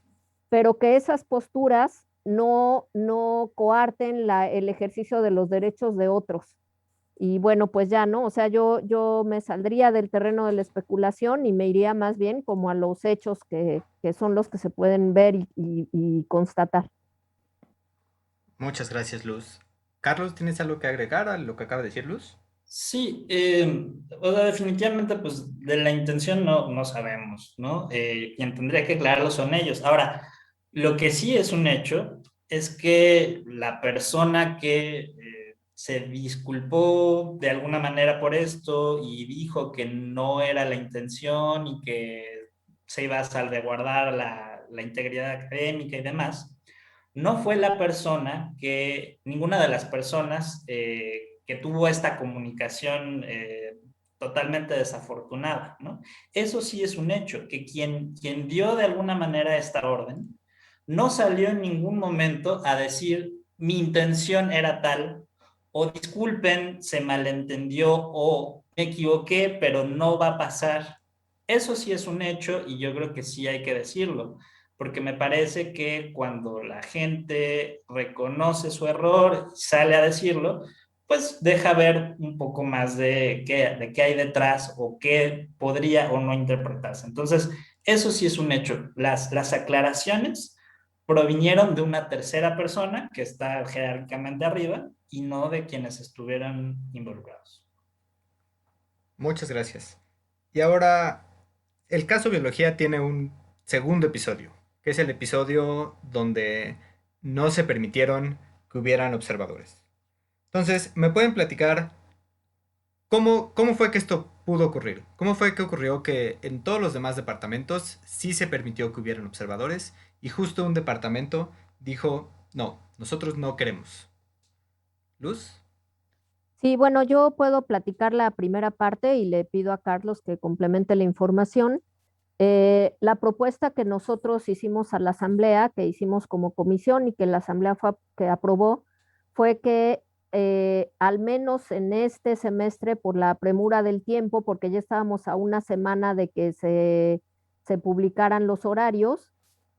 [SPEAKER 6] pero que esas posturas no coarten el ejercicio de los derechos de otros. Y bueno, pues ya, ¿no? O sea, yo me saldría del terreno de la especulación y me iría más bien como a los hechos que son los que se pueden ver y constatar.
[SPEAKER 2] Muchas gracias, Luz. Carlos, ¿tienes algo que agregar a lo que acaba de decir Luz?
[SPEAKER 7] Sí, o sea, definitivamente, pues de la intención no sabemos, ¿no? Quien tendría que aclararlo son ellos. Ahora, lo que sí es un hecho es que la persona que se disculpó de alguna manera por esto y dijo que no era la intención y que se iba a salvaguardar la integridad académica y demás, no fue la persona ninguna de las personas que tuvo esta comunicación totalmente desafortunada, ¿no? Eso sí es un hecho, que quien dio de alguna manera esta orden no salió en ningún momento a decir mi intención era tal, o disculpen, se malentendió, o me equivoqué, pero no va a pasar. Eso sí es un hecho y yo creo que sí hay que decirlo, porque me parece que cuando la gente reconoce su error y sale a decirlo, pues deja ver un poco más de qué hay detrás o qué podría o no interpretarse. Entonces, eso sí es un hecho. Las aclaraciones provinieron de una tercera persona que está jerárquicamente arriba y no de quienes estuvieran involucrados.
[SPEAKER 2] Muchas gracias. Y ahora, el caso biología tiene un segundo episodio, que es el episodio donde no se permitieron que hubieran observadores. Entonces, ¿me pueden platicar cómo fue que esto pudo ocurrir? ¿Cómo fue que ocurrió que en todos los demás departamentos sí se permitió que hubieran observadores y justo un departamento dijo, no, nosotros no queremos? ¿Luz?
[SPEAKER 6] Sí, bueno, yo puedo platicar la primera parte y le pido a Carlos que complemente la información. La propuesta que nosotros hicimos a la asamblea, que hicimos como comisión y que la asamblea que aprobó, fue que al menos en este semestre, por la premura del tiempo, porque ya estábamos a una semana de que se publicaran los horarios,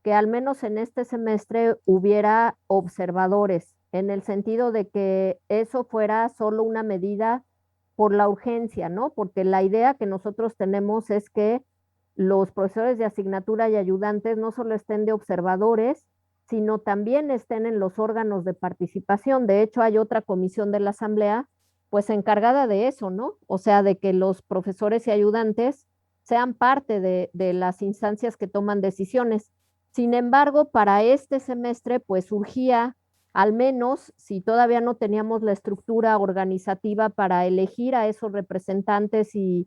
[SPEAKER 6] que al menos en este semestre hubiera observadores, en el sentido de que eso fuera solo una medida por la urgencia, ¿no? Porque la idea que nosotros tenemos es que los profesores de asignatura y ayudantes no solo estén de observadores, sino también estén en los órganos de participación. De hecho, hay otra comisión de la asamblea, pues encargada de eso, ¿no? O sea, de que los profesores y ayudantes sean parte de las instancias que toman decisiones. Sin embargo, para este semestre, pues surgía, al menos si todavía no teníamos la estructura organizativa para elegir a esos representantes y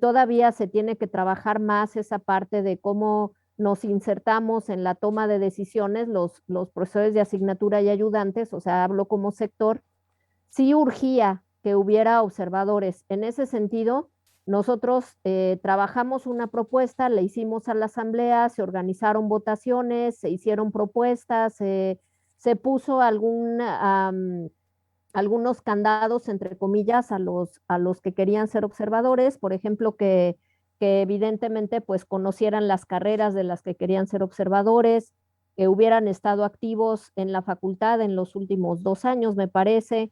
[SPEAKER 6] todavía se tiene que trabajar más esa parte de cómo nos insertamos en la toma de decisiones, los profesores de asignatura y ayudantes, o sea, hablo como sector, sí urgía que hubiera observadores. En ese sentido, nosotros trabajamos una propuesta, le hicimos a la asamblea, se organizaron votaciones, se hicieron propuestas, se puso algunos candados, entre comillas, a los que querían ser observadores, por ejemplo, que evidentemente pues conocieran las carreras de las que querían ser observadores, que hubieran estado activos en la facultad en los últimos 2 años, me parece.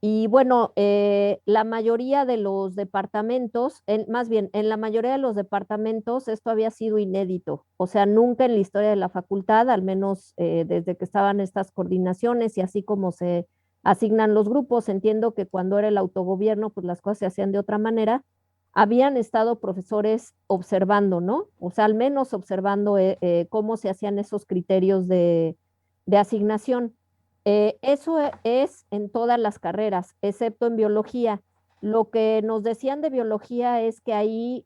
[SPEAKER 6] Y bueno, la mayoría de los departamentos, más bien, en la mayoría de los departamentos esto había sido inédito, o sea, nunca en la historia de la facultad, al menos desde que estaban estas coordinaciones y así como se asignan los grupos, entiendo que cuando era el autogobierno, pues las cosas se hacían de otra manera, habían estado profesores observando, ¿no? O sea, al menos observando cómo se hacían esos criterios de asignación. Eso es en todas las carreras, excepto en biología. Lo que nos decían de biología es que ahí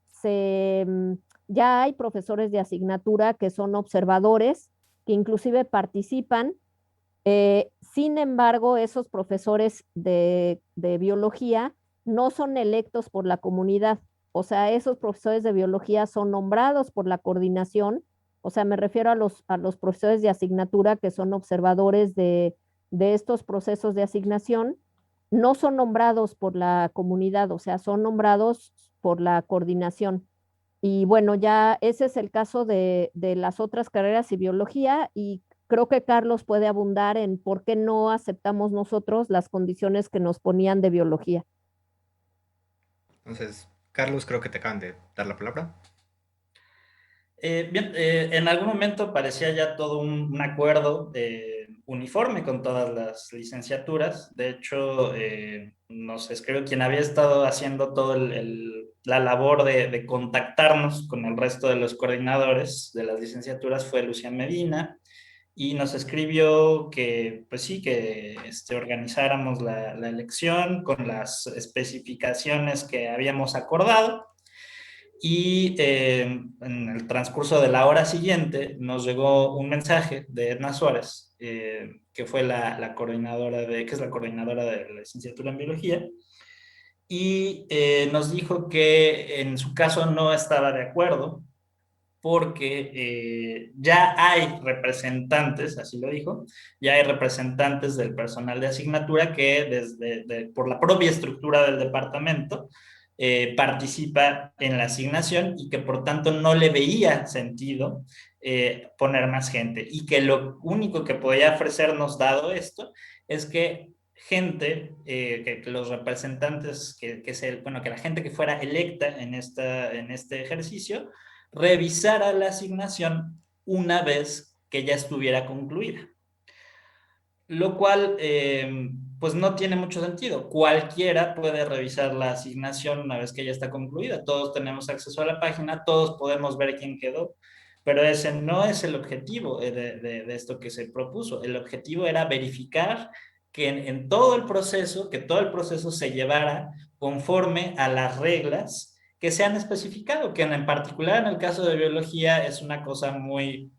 [SPEAKER 6] ya hay profesores de asignatura que son observadores, que inclusive participan. Sin embargo, esos profesores de biología no son electos por la comunidad. O sea, esos profesores de biología son nombrados por la coordinación. O sea, me refiero a los profesores de asignatura que son observadores de estos procesos de asignación no son nombrados por la comunidad, o sea, son nombrados por la coordinación. Y bueno, ya ese es el caso de las otras carreras y biología, y creo que Carlos puede abundar en por qué no aceptamos nosotros las condiciones que nos ponían de biología.
[SPEAKER 2] Entonces, Carlos, creo que te acaban de dar la palabra.
[SPEAKER 7] Bien, en algún momento parecía ya todo un acuerdo uniforme con todas las licenciaturas. De hecho, nos escribió quien había estado haciendo toda la labor de contactarnos con el resto de los coordinadores de las licenciaturas fue Lucian Medina, y nos escribió que, pues sí, que organizáramos la elección con las especificaciones que habíamos acordado. Y en el transcurso de la hora siguiente nos llegó un mensaje de Edna Suárez, que fue la coordinadora que es la coordinadora de la licenciatura en biología, y nos dijo que en su caso no estaba de acuerdo porque ya hay representantes, así lo dijo, ya hay representantes del personal de asignatura que por la propia estructura del departamento participa en la asignación, y que por tanto no le veía sentido poner más gente, y que lo único que podía ofrecernos dado esto es que gente, que los representantes, bueno, que la gente que fuera electa en este ejercicio revisara la asignación una vez que ya estuviera concluida. Lo cual, pues no tiene mucho sentido. Cualquiera puede revisar la asignación una vez que ya está concluida. Todos tenemos acceso a la página, todos podemos ver quién quedó, pero ese no es el objetivo de esto que se propuso. El objetivo era verificar que en todo el proceso, que todo el proceso se llevara conforme a las reglas que se han especificado, que en particular en el caso de biología es una cosa muy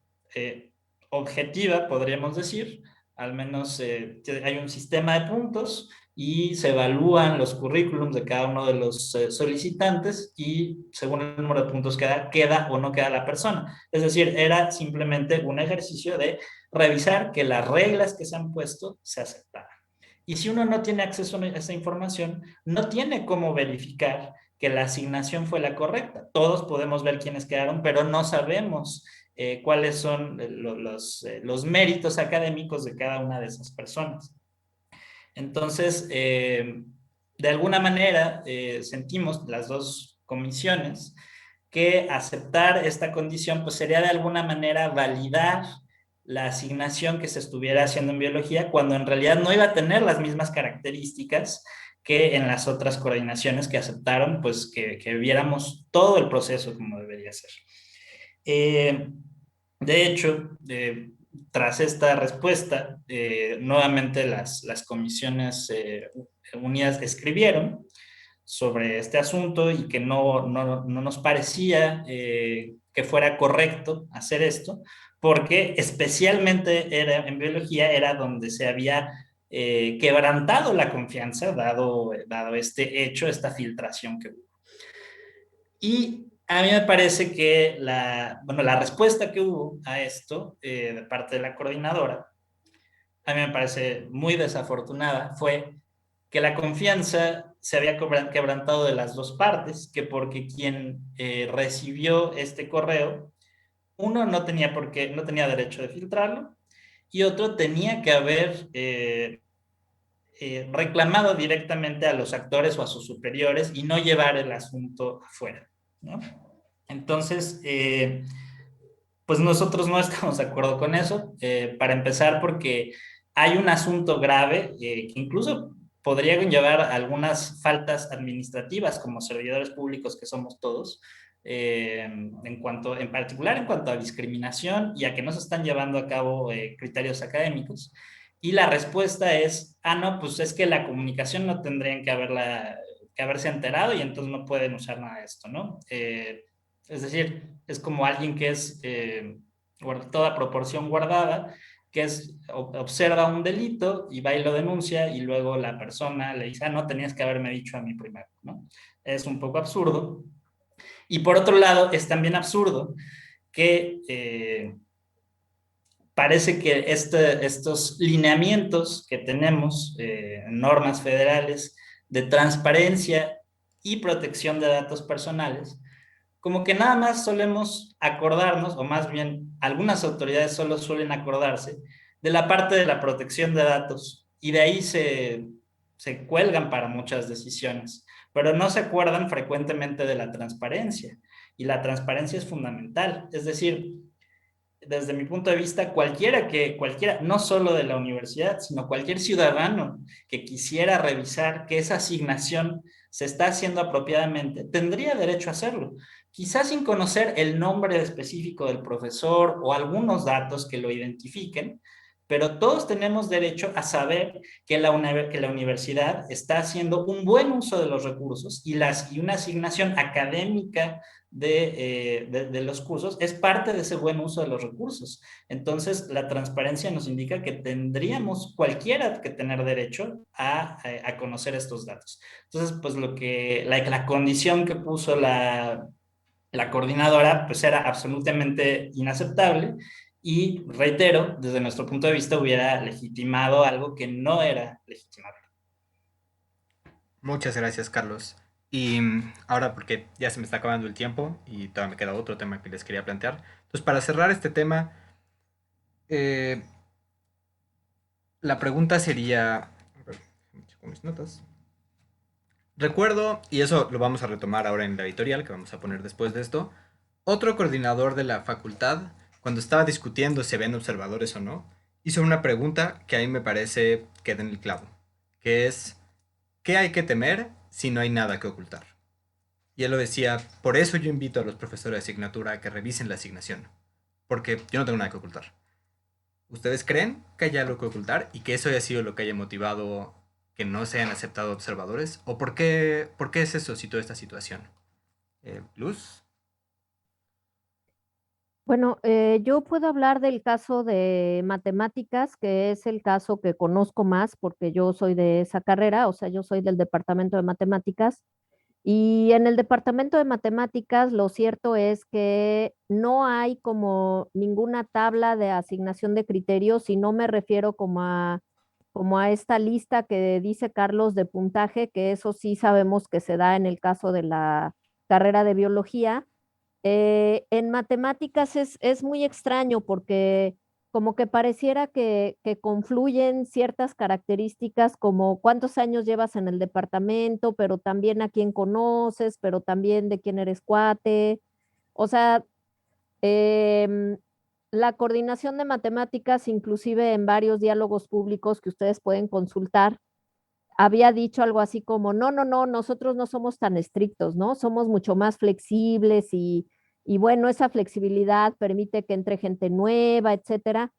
[SPEAKER 7] objetiva, podríamos decir. Al menos hay un sistema de puntos y se evalúan los currículums de cada uno de los solicitantes, y según el número de puntos que da, queda o no queda la persona. Es decir, era simplemente un ejercicio de revisar que las reglas que se han puesto se aceptaran. Y si uno no tiene acceso a esa información, no tiene cómo verificar que la asignación fue la correcta. Todos podemos ver quiénes quedaron, pero no sabemos cuáles son los méritos académicos de cada una de esas personas. Entonces, de alguna manera, sentimos las dos comisiones que aceptar esta condición pues sería de alguna manera validar la asignación que se estuviera haciendo en biología, cuando en realidad no iba a tener las mismas características que en las otras coordinaciones que aceptaron, pues que viéramos todo el proceso como debería ser. De hecho, tras esta respuesta, nuevamente las comisiones unidas escribieron sobre este asunto, y que no nos parecía que fuera correcto hacer esto, porque especialmente en biología era donde se había quebrantado la confianza, dado este hecho, esta filtración que hubo. Y a mí me parece que la respuesta que hubo a esto de parte de la coordinadora, a mí me parece muy desafortunada, fue que la confianza se había quebrantado de las dos partes, que porque quien recibió este correo, uno no tenía derecho de filtrarlo, y otro tenía que haber reclamado directamente a los actores o a sus superiores y no llevar el asunto afuera, ¿no? Entonces, pues nosotros no estamos de acuerdo con eso, para empezar porque hay un asunto grave que incluso podría conllevar algunas faltas administrativas como servidores públicos que somos todos, en particular en cuanto a discriminación y a que no se están llevando a cabo criterios académicos. Y la respuesta es, no, pues es que la comunicación no tendrían que haberse enterado, y entonces no pueden usar nada de esto, ¿no? Es decir, es como alguien que es toda proporción guardada, que observa un delito y va y lo denuncia, y luego la persona le dice, no, tenías que haberme dicho a mí primero, ¿no? Es un poco absurdo. Y por otro lado, es también absurdo que parece que estos lineamientos que tenemos, normas federales de transparencia y protección de datos personales, como que nada más solemos acordarnos, o más bien algunas autoridades solo suelen acordarse de la parte de la protección de datos y de ahí se cuelgan para muchas decisiones, pero no se acuerdan frecuentemente de la transparencia y la transparencia es fundamental, es decir, desde mi punto de vista, cualquiera, no solo de la universidad, sino cualquier ciudadano que quisiera revisar que esa asignación se está haciendo apropiadamente, tendría derecho a hacerlo. Quizás sin conocer el nombre específico del profesor o algunos datos que lo identifiquen, pero todos tenemos derecho a saber que la universidad está haciendo un buen uso de los recursos y una asignación académica de los cursos es parte de ese buen uso de los recursos. Entonces, la transparencia nos indica que tendríamos cualquiera que tener derecho a conocer estos datos. Entonces, pues la condición que puso la coordinadora, pues era absolutamente inaceptable y, reitero, desde nuestro punto de vista hubiera legitimado algo que no era legitimable.
[SPEAKER 2] Muchas gracias, Carlos. Y ahora, porque ya se me está acabando el tiempo y todavía me queda otro tema que les quería plantear. Entonces, para cerrar este tema, eh, la pregunta sería... A ver, checo mis notas. Recuerdo, y eso lo vamos a retomar ahora en la editorial que vamos a poner después de esto, otro coordinador de la facultad, cuando estaba discutiendo si habían observadores o no, hizo una pregunta que a mí me parece que da en el clavo, que es, ¿qué hay que temer si no hay nada que ocultar? Y él lo decía, por eso yo invito a los profesores de asignatura a que revisen la asignación, porque yo no tengo nada que ocultar. ¿Ustedes creen que hay algo que ocultar y que eso haya sido lo que haya motivado que no se hayan aceptado observadores? ¿O por qué se suscitó esta situación? Luz.
[SPEAKER 6] Bueno, yo puedo hablar del caso de matemáticas, que es el caso que conozco más porque yo soy de esa carrera, o sea, yo soy del departamento de matemáticas. Y en el departamento de matemáticas, lo cierto es que no hay como ninguna tabla de asignación de criterios, y no me refiero como a esta lista que dice Carlos de puntaje, que eso sí sabemos que se da en el caso de la carrera de biología. En matemáticas es muy extraño porque como que pareciera que confluyen ciertas características como cuántos años llevas en el departamento, pero también a quién conoces, pero también de quién eres cuate. O sea, em, la coordinación de matemáticas, inclusive en varios diálogos públicos que ustedes pueden consultar, había dicho algo así como, no, no, no, nosotros no somos tan estrictos, ¿no? Somos mucho más flexibles y bueno, esa flexibilidad permite que entre gente nueva, etcétera.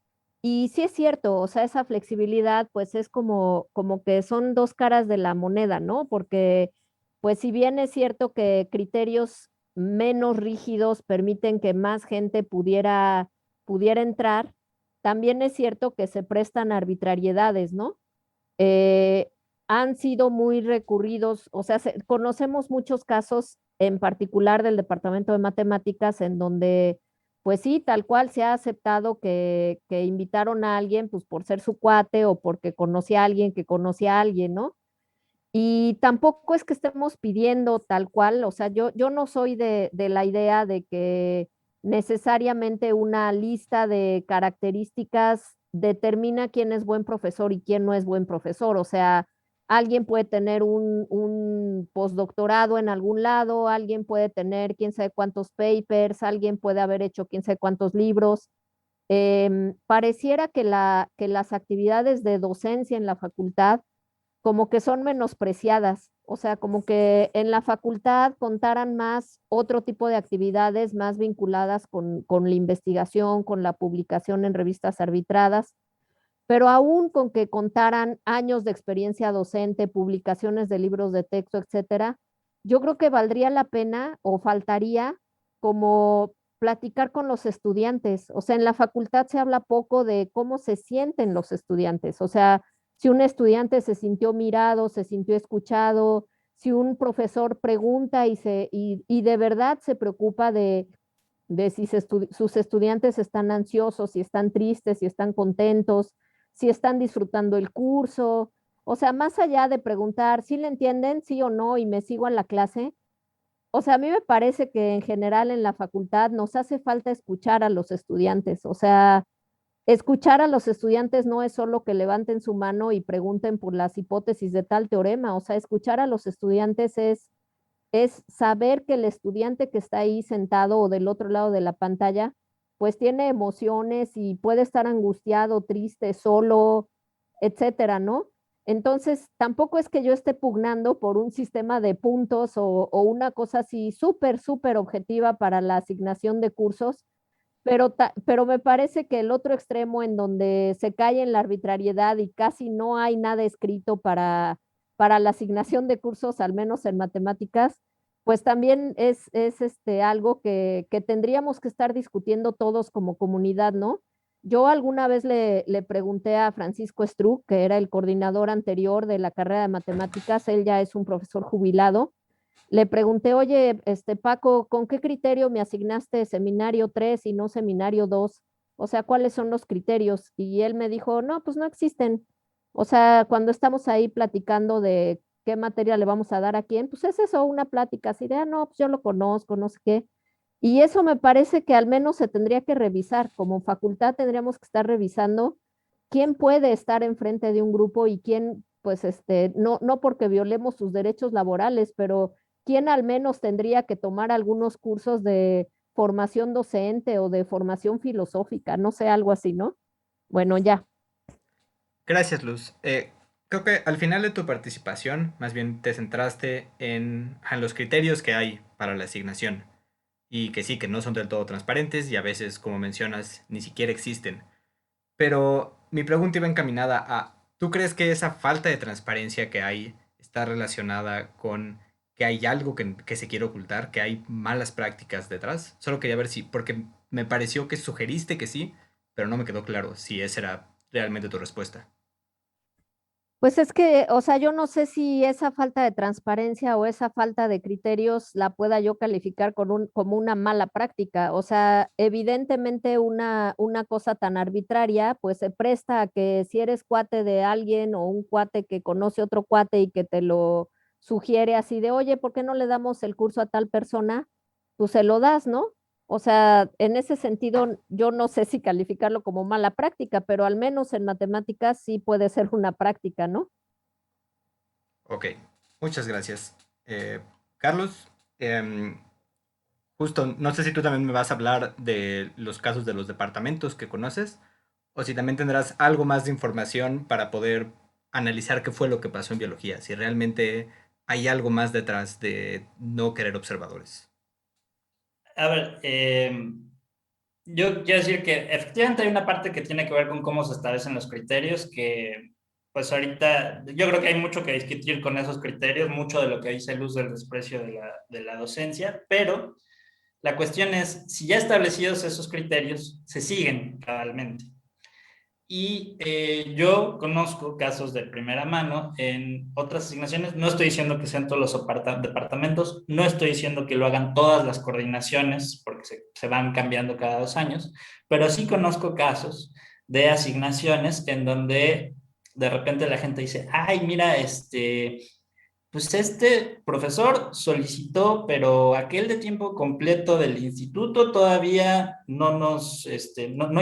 [SPEAKER 6] Y sí es cierto, o sea, esa flexibilidad pues es como que son dos caras de la moneda, ¿no? Porque pues si bien es cierto que criterios menos rígidos permiten que más gente pudiera entrar, también es cierto que se prestan arbitrariedades, ¿no? eh, Han sido muy recurridos, o sea, conocemos muchos casos en particular del Departamento de Matemáticas en donde, pues sí, tal cual se ha aceptado que invitaron a alguien, pues por ser su cuate o porque conocía a alguien que conocía a alguien, ¿no? Y tampoco es que estemos pidiendo tal cual, o sea, yo no soy de la idea de que necesariamente una lista de características determina quién es buen profesor y quién no es buen profesor. O sea, alguien puede tener un postdoctorado en algún lado, alguien puede tener quién sabe cuántos papers, alguien puede haber hecho quién sabe cuántos libros. Pareciera que las actividades de docencia en la facultad como que son menospreciadas, o sea, como que en la facultad contaran más otro tipo de actividades más vinculadas con la investigación, con la publicación en revistas arbitradas, pero aún con que contaran años de experiencia docente, publicaciones de libros de texto, etcétera, yo creo que valdría la pena o faltaría como platicar con los estudiantes. O sea, en la facultad se habla poco de cómo se sienten los estudiantes. O sea, si un estudiante se sintió mirado, se sintió escuchado, si un profesor pregunta y de verdad se preocupa de si sus estudiantes están ansiosos, si están tristes, si están contentos, si están disfrutando el curso. O sea, más allá de preguntar si le entienden, sí o no, y me sigo a la clase. O sea, a mí me parece que en general en la facultad nos hace falta escuchar a los estudiantes. O sea, escuchar a los estudiantes no es solo que levanten su mano y pregunten por las hipótesis de tal teorema. O sea, escuchar a los estudiantes es saber que el estudiante que está ahí sentado o del otro lado de la pantalla, pues tiene emociones y puede estar angustiado, triste, solo, etcétera, ¿no? Entonces, tampoco es que yo esté pugnando por un sistema de puntos o una cosa así súper, súper objetiva para la asignación de cursos, pero me parece que el otro extremo en donde se cae en la arbitrariedad y casi no hay nada escrito para la asignación de cursos, al menos en matemáticas, pues también es algo que tendríamos que estar discutiendo todos como comunidad, ¿no? Yo alguna vez le pregunté a Francisco Struck, que era el coordinador anterior de la carrera de matemáticas, él ya es un profesor jubilado, le pregunté, oye, Paco, ¿con qué criterio me asignaste seminario 3 y no seminario 2? O sea, ¿cuáles son los criterios? Y él me dijo, no, pues no existen. O sea, cuando estamos ahí platicando de qué materia le vamos a dar a quién, pues es eso, una plática así de, no, pues yo lo conozco, no sé qué. Y eso me parece que al menos se tendría que revisar. Como facultad tendríamos que estar revisando quién puede estar enfrente de un grupo y quién, pues, no porque violemos sus derechos laborales, pero quién al menos tendría que tomar algunos cursos de formación docente o de formación filosófica, no sé, algo así, ¿no? Bueno, ya.
[SPEAKER 2] Gracias, Luz. Creo que al final de tu participación, más bien te centraste en los criterios que hay para la asignación y que sí, que no son del todo transparentes y a veces, como mencionas, ni siquiera existen. Pero mi pregunta iba encaminada a, ¿tú crees que esa falta de transparencia que hay está relacionada con que hay algo que se quiere ocultar, que hay malas prácticas detrás? Solo quería ver si, porque me pareció que sugeriste que sí, pero no me quedó claro si esa era realmente tu respuesta.
[SPEAKER 6] Pues es que, o sea, yo no sé si esa falta de transparencia o esa falta de criterios la pueda yo calificar como una mala práctica. O sea, evidentemente una cosa tan arbitraria, pues se presta a que si eres cuate de alguien o un cuate que conoce otro cuate y que te lo sugiere así de, oye, ¿por qué no le damos el curso a tal persona? Pues se lo das, ¿no? O sea, en ese sentido, yo no sé si calificarlo como mala práctica, pero al menos en matemáticas sí puede ser una práctica, ¿no?
[SPEAKER 2] Ok, muchas gracias. Carlos, justo, no sé si tú también me vas a hablar de los casos de los departamentos que conoces, o si también tendrás algo más de información para poder analizar qué fue lo que pasó en biología, si realmente hay algo más detrás de no querer observadores.
[SPEAKER 7] A ver, yo quiero decir que efectivamente hay una parte que tiene que ver con cómo se establecen los criterios, que pues ahorita yo creo que hay mucho que discutir con esos criterios, mucho de lo que dice Luz del desprecio de la docencia, pero la cuestión es, si ya establecidos esos criterios, se siguen cabalmente. Y yo conozco casos de primera mano en otras asignaciones. No estoy diciendo que sean todos los departamentos, no estoy diciendo que lo hagan todas las coordinaciones, porque se van cambiando cada 2 años, pero sí conozco casos de asignaciones en donde de repente la gente dice, ay, mira, pues este profesor solicitó, pero aquel de tiempo completo del instituto todavía no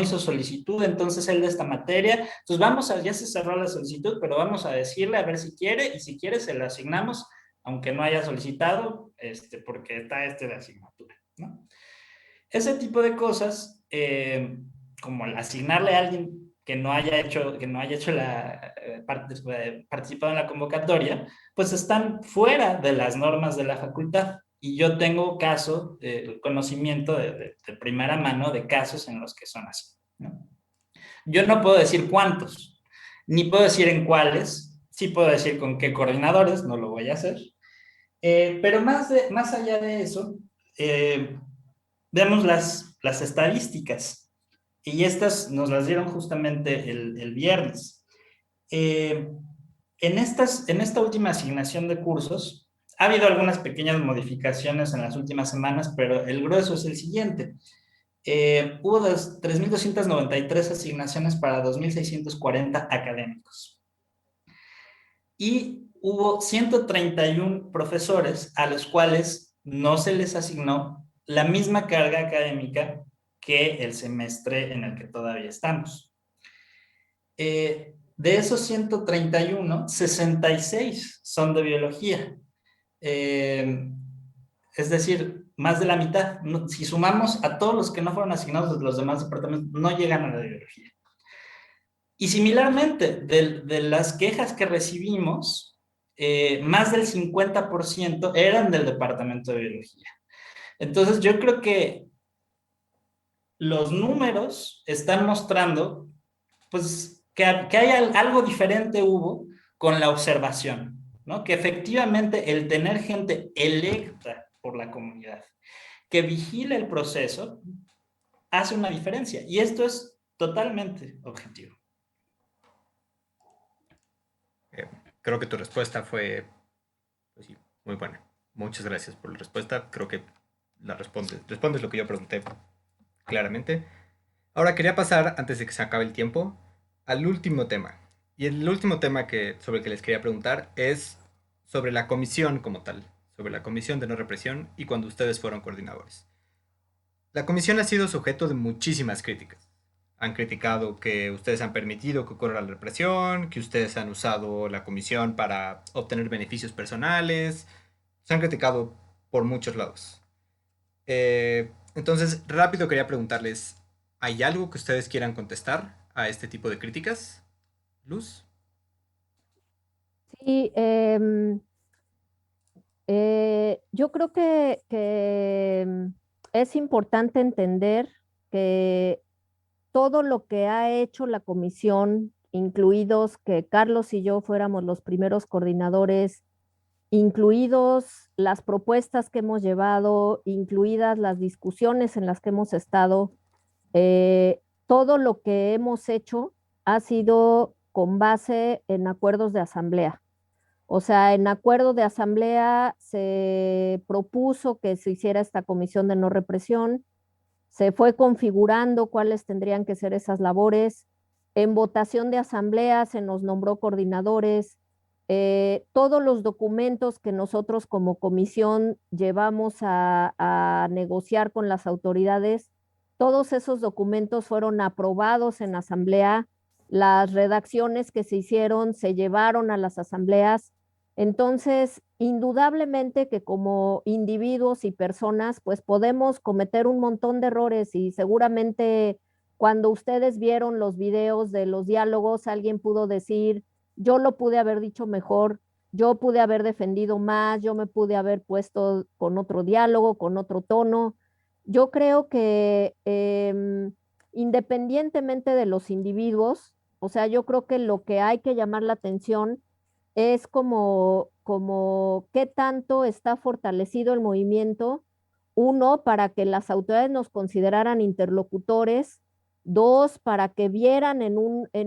[SPEAKER 7] hizo solicitud, entonces él de esta materia, entonces ya se cerró la solicitud, pero vamos a decirle a ver si quiere, y si quiere se lo asignamos, aunque no haya solicitado, porque está de asignatura, ¿no? Ese tipo de cosas, como asignarle a alguien que no haya hecho participado en la convocatoria, pues están fuera de las normas de la facultad. Y yo tengo conocimiento de primera mano de casos en los que son así, ¿no? Yo no puedo decir cuántos, ni puedo decir en cuáles, sí puedo decir con qué coordinadores, no lo voy a hacer. Pero más allá de eso, vemos las estadísticas, y estas nos las dieron justamente el viernes. En esta última asignación de cursos, Ha habido algunas pequeñas modificaciones en las últimas semanas, pero el grueso es el siguiente. Hubo 3.293 asignaciones para 2.640 académicos. Y hubo 131 profesores a los cuales no se les asignó la misma carga académica que el semestre en el que todavía estamos. De esos 131, 66 son de biología. Es decir, más de la mitad. Si sumamos a todos los que no fueron asignados de los demás departamentos, no llegan a la de biología. Y similarmente, de las quejas que recibimos, más del 50% eran del departamento de biología. Entonces, yo creo que los números están mostrando, pues, que hay algo diferente hubo con la observación, ¿no? Que efectivamente el tener gente electa por la comunidad que vigile el proceso hace una diferencia. Y esto es totalmente objetivo.
[SPEAKER 2] Creo que tu respuesta fue, pues sí, muy buena. Muchas gracias por la respuesta. Creo que respondes lo que yo pregunté claramente. Ahora quería pasar, antes de que se acabe el tiempo, al último tema. Y el último tema sobre el que les quería preguntar es sobre la comisión como tal, sobre la comisión de no represión y cuando ustedes fueron coordinadores. La comisión ha sido sujeto de muchísimas críticas. Han criticado que ustedes han permitido que ocurra la represión, que ustedes han usado la comisión para obtener beneficios personales. Se han criticado por muchos lados. Entonces, rápido quería preguntarles, ¿hay algo que ustedes quieran contestar a este tipo de críticas? Luz.
[SPEAKER 6] Sí, yo creo que es importante entender que todo lo que ha hecho la comisión, incluidos que Carlos y yo fuéramos los primeros coordinadores, incluidos las propuestas que hemos llevado, incluidas las discusiones en las que hemos estado, todo lo que hemos hecho ha sido con base en acuerdos de asamblea. O sea, en acuerdo de asamblea se propuso que se hiciera esta comisión de no represión, se fue configurando cuáles tendrían que ser esas labores. En votación de asamblea se nos nombró coordinadores. Todos los documentos que nosotros como comisión llevamos a negociar con las autoridades, todos esos documentos fueron aprobados en asamblea. Las redacciones que se hicieron se llevaron a las asambleas. Entonces, indudablemente que como individuos y personas, pues podemos cometer un montón de errores y seguramente cuando ustedes vieron los videos de los diálogos, alguien pudo decir, yo lo pude haber dicho mejor, yo pude haber defendido más, yo me pude haber puesto con otro diálogo, con otro tono. Yo creo que independientemente de los individuos, o sea, yo creo que lo que hay que llamar la atención es como qué tanto está fortalecido el movimiento, uno, para que las autoridades nos consideraran interlocutores, dos, para que vieran en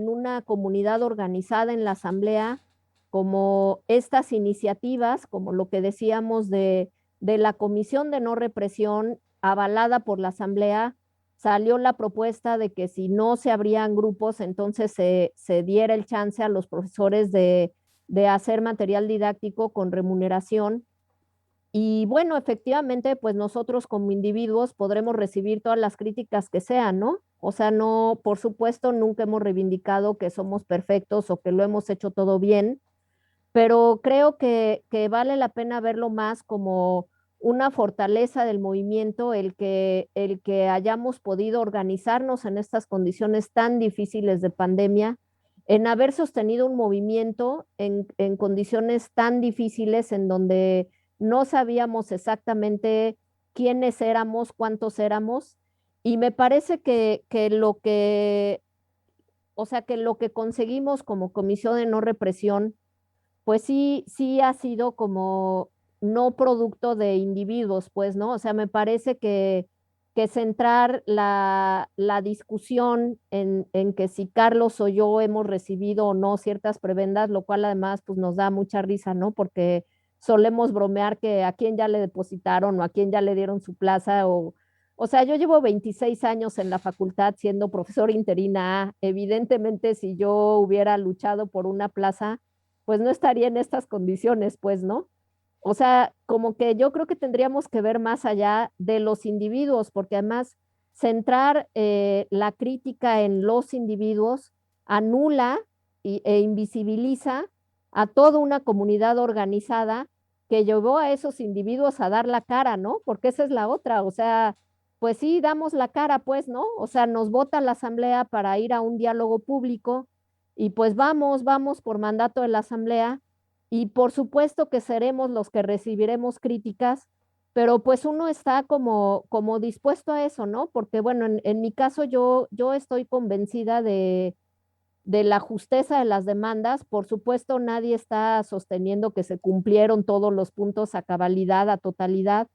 [SPEAKER 6] una comunidad organizada en la asamblea como estas iniciativas, como lo que decíamos de la comisión de no represión avalada por la asamblea, salió la propuesta de que si no se abrían grupos, entonces se diera el chance a los profesores de hacer material didáctico con remuneración. Y bueno, efectivamente, pues nosotros como individuos podremos recibir todas las críticas que sean, ¿no? O sea, no, por supuesto, nunca hemos reivindicado que somos perfectos o que lo hemos hecho todo bien, pero creo que vale la pena verlo más como una fortaleza del movimiento el que hayamos podido organizarnos en estas condiciones tan difíciles de pandemia, en haber sostenido un movimiento en condiciones tan difíciles en donde no sabíamos exactamente quiénes éramos, cuántos éramos, y me parece o sea, que lo que conseguimos como comisión de no represión pues sí, sí ha sido como no producto de individuos, pues, ¿no? O sea, me parece que centrar la discusión en que si Carlos o yo hemos recibido o no ciertas prebendas, lo cual además pues nos da mucha risa, ¿no? Porque solemos bromear que a quién ya le depositaron o a quién ya le dieron su plaza o sea, yo llevo 26 años en la facultad siendo profesora interina A. Evidentemente, si yo hubiera luchado por una plaza, pues no estaría en estas condiciones, pues, ¿no? O sea, como que yo creo que tendríamos que ver más allá de los individuos, porque además centrar la crítica en los individuos anula e invisibiliza a toda una comunidad organizada que llevó a esos individuos a dar la cara, ¿no? Porque esa es la otra, o sea, pues sí, damos la cara, pues, ¿no? O sea, nos vota la asamblea para ir a un diálogo público y pues vamos por mandato de la asamblea y por supuesto que seremos los que recibiremos críticas, pero pues uno está como dispuesto a eso, ¿no? Porque bueno, en mi caso yo estoy convencida de la justeza de las demandas. Por supuesto, nadie está sosteniendo que se cumplieron todos los puntos a cabalidad, a totalidad,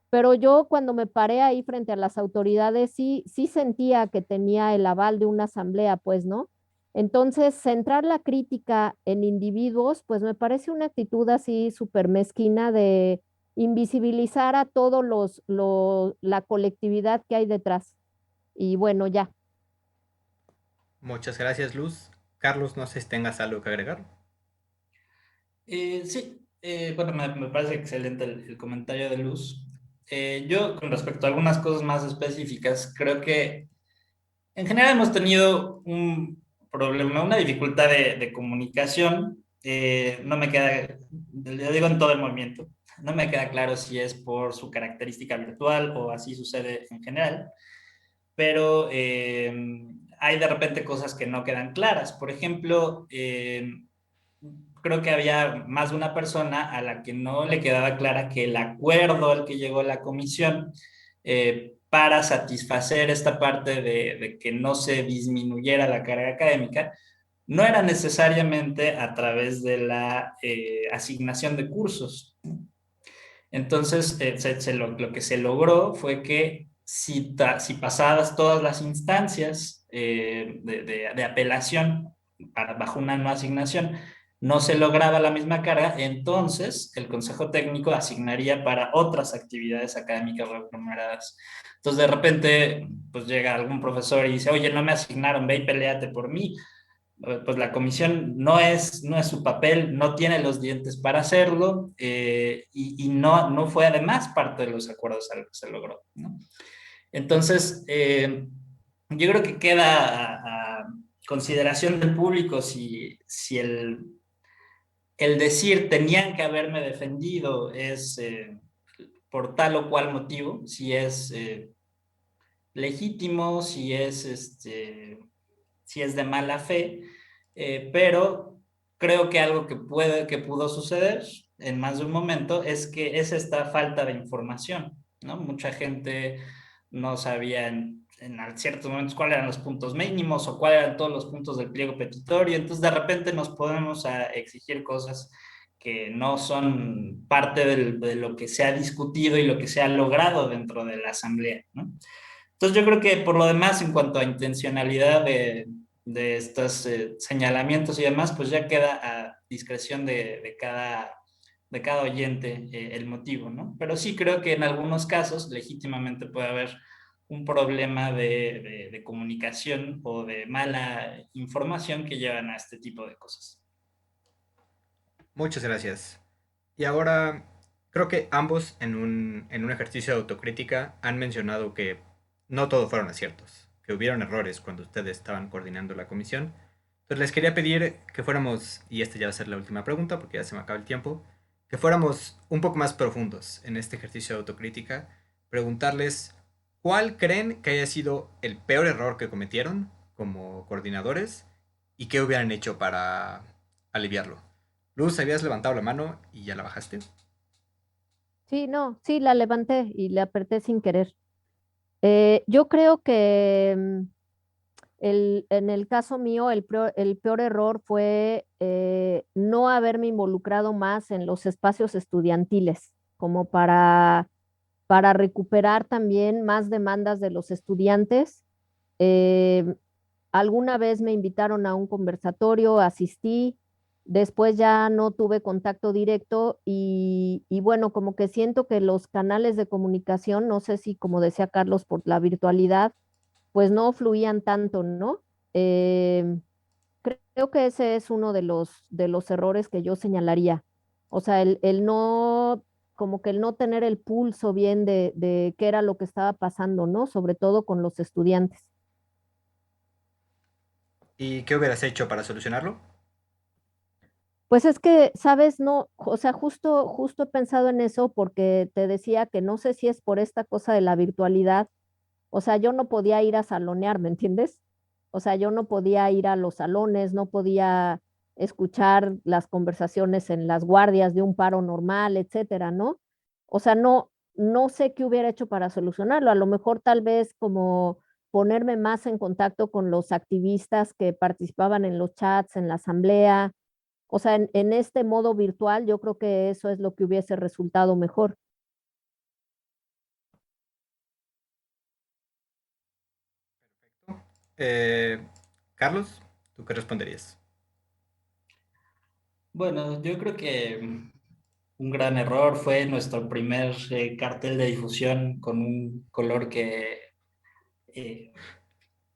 [SPEAKER 6] pero yo cuando me paré ahí frente a las autoridades, sí sentía que tenía el aval de una asamblea, pues, ¿no? Entonces, centrar la crítica en individuos, pues me parece una actitud así súper mezquina de invisibilizar a todos la colectividad que hay detrás. Y bueno, ya.
[SPEAKER 2] Muchas gracias, Luz. Carlos, no sé si tengas algo que agregar.
[SPEAKER 7] Sí, bueno, me parece excelente el comentario de Luz. Yo, con respecto a algunas cosas más específicas, creo que en general hemos tenido un problema, una dificultad de comunicación. No me queda, lo digo en todo el movimiento, no me queda claro si es por su característica virtual o así sucede en general, pero hay de repente cosas que no quedan claras. Por ejemplo, creo que había más de una persona a la que no le quedaba clara que el acuerdo al que llegó la comisión para satisfacer esta parte de que no se disminuyera la carga académica no era necesariamente a través de la asignación de cursos. Entonces, lo que se logró fue que si pasadas todas las instancias de apelación bajo una no asignación, no se lograba la misma carga, entonces el Consejo Técnico asignaría para otras actividades académicas remuneradas. Entonces, de repente, pues llega algún profesor y dice, oye, no me asignaron, ve y peleate por mí. Pues la comisión no es su papel, no tiene los dientes para hacerlo y no fue además parte de los acuerdos a lo que se logró, ¿no? Entonces, yo creo que queda a consideración del público si el decir tenían que haberme defendido es por tal o cual motivo, si es legítimo, si es de mala fe, pero creo que algo que pudo suceder en más de un momento es que es esta falta de información, ¿no? Mucha gente no sabía en ciertos momentos cuáles eran los puntos mínimos o cuáles eran todos los puntos del pliego petitorio, entonces de repente nos podemos a exigir cosas que no son parte de lo que se ha discutido y lo que se ha logrado dentro de la asamblea, ¿no? Entonces yo creo que por lo demás, en cuanto a intencionalidad de estos señalamientos y demás, pues ya queda a discreción de cada oyente el motivo, ¿no? Pero sí creo que en algunos casos legítimamente puede haber un problema de comunicación o de mala información que llevan a este tipo de cosas.
[SPEAKER 2] Muchas gracias. Y ahora, creo que ambos en un ejercicio de autocrítica han mencionado que no todos fueron aciertos, que hubieron errores cuando ustedes estaban coordinando la comisión. Entonces les quería pedir que fuéramos, y esta ya va a ser la última pregunta porque ya se me acaba el tiempo, que fuéramos un poco más profundos en este ejercicio de autocrítica, preguntarles cuál creen que haya sido el peor error que cometieron como coordinadores y qué hubieran hecho para aliviarlo. Luz, habías levantado la mano y ya la bajaste.
[SPEAKER 6] Sí, no, sí, la levanté y le apreté sin querer. Yo creo que en el caso mío, el peor error fue no haberme involucrado más en los espacios estudiantiles, como para recuperar también más demandas de los estudiantes. Eh, Alguna vez me invitaron a un conversatorio, asistí, Después ya no tuve contacto directo y bueno, como que siento que los canales de comunicación, no sé si como decía Carlos, por la virtualidad, pues no fluían tanto, ¿no? Em, Creo que ese es uno de los errores que yo señalaría. O sea, el no, como que el no tener el pulso bien de qué era lo que estaba pasando, ¿no? Sobre todo con los estudiantes.
[SPEAKER 2] ¿Y qué hubieras hecho para solucionarlo?
[SPEAKER 6] Pues es que, ¿sabes? No, o sea, justo he pensado en eso porque te decía que no sé si es por esta cosa de la virtualidad. O sea, yo no podía ir a salonear, ¿me entiendes? O sea, yo no podía ir a los salones, no podía escuchar las conversaciones en las guardias de un paro normal, etcétera, ¿no? O sea, no sé qué hubiera hecho para solucionarlo. A lo mejor tal vez como ponerme más en contacto con los activistas que participaban en los chats, en la asamblea. O sea, en este modo virtual, yo creo que eso es lo que hubiese resultado mejor.
[SPEAKER 2] Eh, Carlos, ¿tú qué responderías?
[SPEAKER 7] Bueno, yo creo que un gran error fue nuestro primer cartel de difusión con un color eh,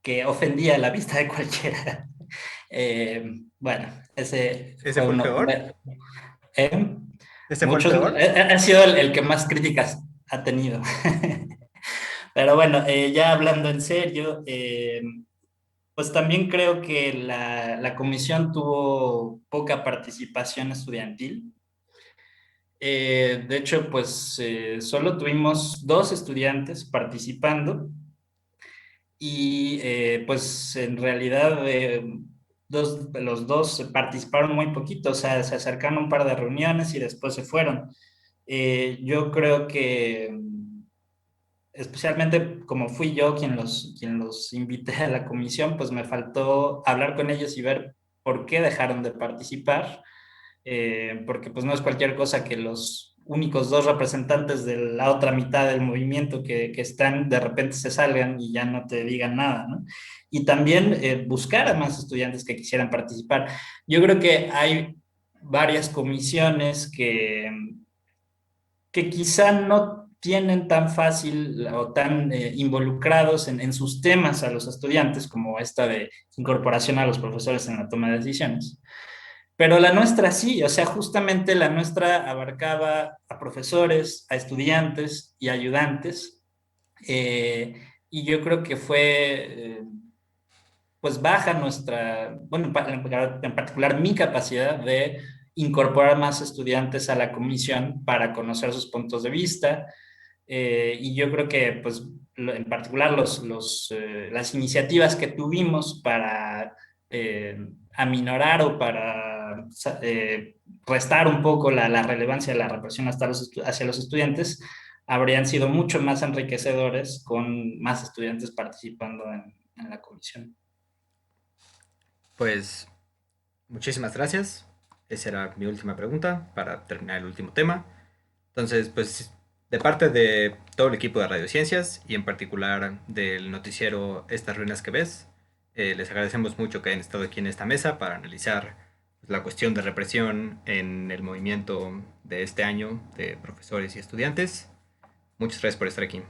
[SPEAKER 7] que ofendía la vista de cualquiera. Bueno, ese
[SPEAKER 2] ¿Ese
[SPEAKER 7] fue
[SPEAKER 2] fue el
[SPEAKER 7] uno.
[SPEAKER 2] peor?
[SPEAKER 7] Eh,
[SPEAKER 2] ¿Ese fue el
[SPEAKER 7] muchos,
[SPEAKER 2] peor?
[SPEAKER 7] ha sido el que más críticas ha tenido. Pero bueno, ya hablando en serio, pues también creo que la comisión tuvo poca participación estudiantil. De hecho, pues solo tuvimos 2 estudiantes participando y pues en realidad los dos participaron muy poquito, o sea, se acercaron a un par de reuniones y después se fueron. Yo creo que especialmente como fui yo quien los invité a la comisión, pues me faltó hablar con ellos y ver por qué dejaron de participar, porque pues no es cualquier cosa que los únicos 2 representantes de la otra mitad del movimiento que están, de repente se salgan y ya no te digan nada, ¿no? Y también buscar a más estudiantes que quisieran participar. Yo creo que hay varias comisiones que quizá no tienen tan fácil o tan involucrados en sus temas a los estudiantes, como esta de incorporación a los profesores en la toma de decisiones. Pero la nuestra sí, o sea, justamente la nuestra abarcaba a profesores, a estudiantes y ayudantes, y yo creo que fue, pues baja nuestra, bueno, en particular mi capacidad de incorporar más estudiantes a la comisión para conocer sus puntos de vista, y yo creo que, pues, en particular las iniciativas que tuvimos para aminorar o para restar un poco la relevancia de la represión hacia los estudiantes, habrían sido mucho más enriquecedores con más estudiantes participando en la comisión.
[SPEAKER 2] Pues muchísimas gracias. Esa era mi última pregunta para terminar el último tema. Entonces, pues de parte de todo el equipo de Radiociencias y en particular del noticiero Estas Ruinas que ves, les agradecemos mucho que hayan estado aquí en esta mesa para analizar la cuestión de represión en el movimiento de este año de profesores y estudiantes. Muchas gracias por estar aquí.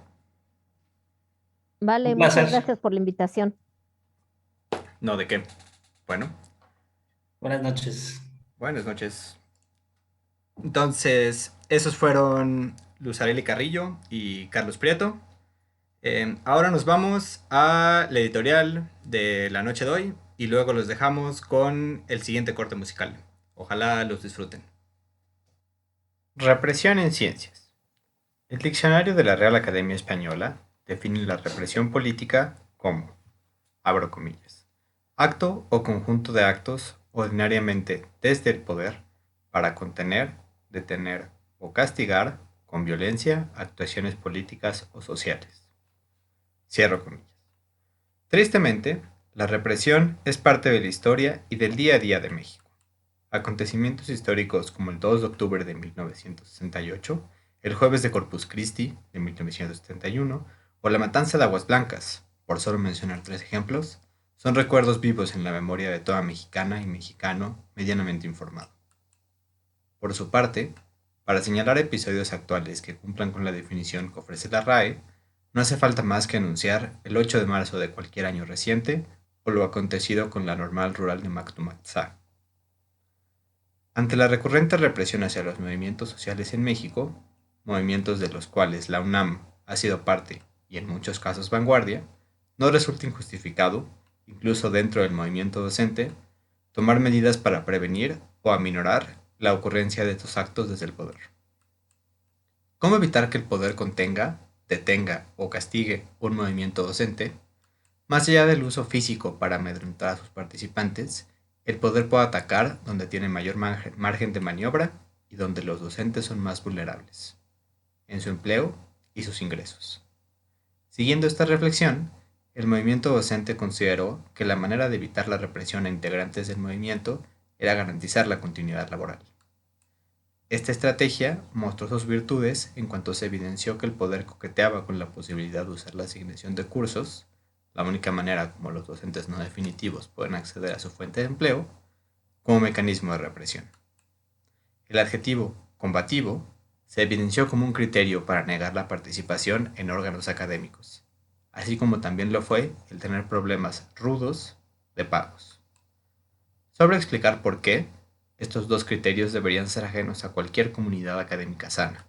[SPEAKER 6] Vale,
[SPEAKER 7] Un
[SPEAKER 6] muchas
[SPEAKER 7] placer.
[SPEAKER 6] gracias por la invitación.
[SPEAKER 2] No, ¿de qué? Bueno,
[SPEAKER 7] Buenas noches.
[SPEAKER 2] buenas noches. Entonces, esos fueron Luz Arely Carrillo y Carlos Prieto. Ahora nos vamos a la editorial de la noche de hoy y luego los dejamos con el siguiente corte musical. Ojalá los disfruten. Represión en ciencias. El diccionario de la Real Academia Española define la represión política como, abro comillas, acto o conjunto de actos ordinariamente desde el poder para contener, detener o castigar con violencia actuaciones políticas o sociales. Cierro comillas. Tristemente, la represión es parte de la historia y del día a día de México. Acontecimientos históricos como el 2 de octubre de 1968, el jueves de Corpus Christi de 1971 o la matanza de Aguas Blancas, por solo mencionar 3 ejemplos, son recuerdos vivos en la memoria de toda mexicana y mexicano medianamente informado. Por su parte, para señalar episodios actuales que cumplan con la definición que ofrece la RAE, no hace falta más que anunciar el 8 de marzo de cualquier año reciente o lo acontecido con la normal rural de Mactumaxá. Ante la recurrente represión hacia los movimientos sociales en México, movimientos de los cuales la UNAM ha sido parte y en muchos casos vanguardia, no resulta injustificado, incluso dentro del movimiento docente, tomar medidas para prevenir o aminorar la ocurrencia de estos actos desde el poder. ¿Cómo evitar que el poder contenga, detenga o castigue un movimiento docente? Más allá del uso físico para amedrentar a sus participantes, el poder puede atacar donde tiene mayor margen de maniobra y donde los docentes son más vulnerables, en su empleo y sus ingresos. Siguiendo esta reflexión, el movimiento docente consideró que la manera de evitar la represión a integrantes del movimiento era garantizar la continuidad laboral. Esta estrategia mostró sus virtudes en cuanto se evidenció que el poder coqueteaba con la posibilidad de usar la asignación de cursos, la única manera como los docentes no definitivos pueden acceder a su fuente de empleo, como mecanismo de represión. El adjetivo combativo se evidenció como un criterio para negar la participación en órganos académicos, así como también lo fue el tener problemas rudos de pagos. Sobre explicar por qué, estos dos criterios deberían ser ajenos a cualquier comunidad académica sana.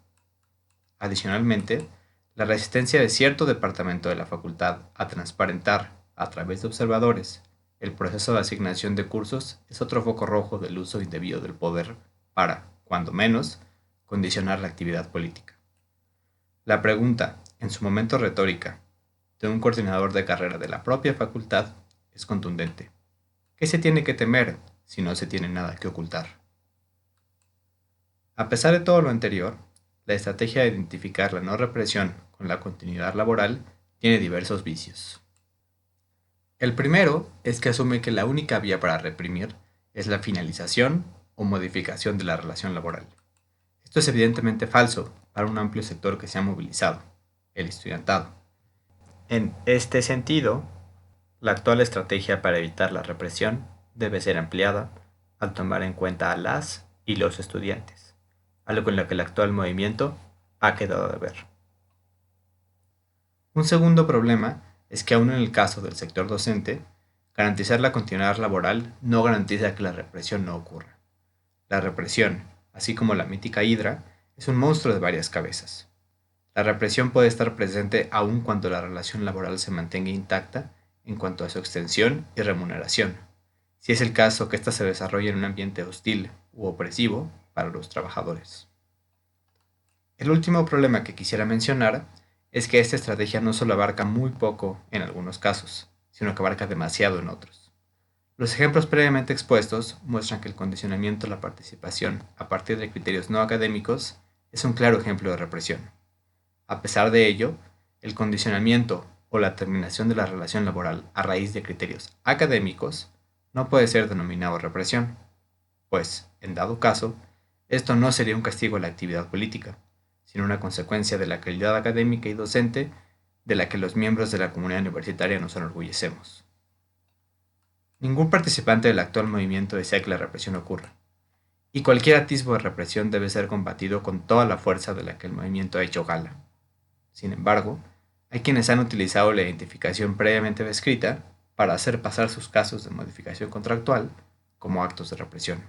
[SPEAKER 2] Adicionalmente, la resistencia de cierto departamento de la facultad a transparentar, a través de observadores, el proceso de asignación de cursos es otro foco rojo del uso indebido del poder para, cuando menos, condicionar la actividad política. La pregunta, en su momento retórica, de un coordinador de carrera de la propia facultad es contundente. ¿Qué se tiene que temer si no se tiene nada que ocultar? A pesar de todo lo anterior, la estrategia de identificar la no represión con la continuidad laboral tiene diversos vicios. El primero es que asume que la única vía para reprimir es la finalización o modificación de la relación laboral. Esto es evidentemente falso para un amplio sector que se ha movilizado, el estudiantado. En este sentido, la actual estrategia para evitar la represión debe ser ampliada al tomar en cuenta a las y los estudiantes, algo en lo que el actual movimiento ha quedado de ver. Un segundo problema es que aún en el caso del sector docente, garantizar la continuidad laboral no garantiza que la represión no ocurra. La represión, así como la mítica hidra, es un monstruo de varias cabezas. La represión puede estar presente aun cuando la relación laboral se mantenga intacta en cuanto a su extensión y remuneración, si es el caso que ésta se desarrolla en un ambiente hostil u opresivo para los trabajadores. El último problema que quisiera mencionar es que esta estrategia no solo abarca muy poco en algunos casos, sino que abarca demasiado en otros. Los ejemplos previamente expuestos muestran que el condicionamiento a la participación a partir de criterios no académicos es un claro ejemplo de represión. A pesar de ello, el condicionamiento o la terminación de la relación laboral a raíz de criterios académicos no puede ser denominado represión, pues, en dado caso, esto no sería un castigo a la actividad política, sino una consecuencia de la calidad académica y docente de la que los miembros de la comunidad universitaria nos enorgullecemos. Ningún participante del actual movimiento desea que la represión ocurra, y cualquier atisbo de represión debe ser combatido con toda la fuerza de la que el movimiento ha hecho gala. Sin embargo, hay quienes han utilizado la identificación previamente descrita para hacer pasar sus casos de modificación contractual como actos de represión.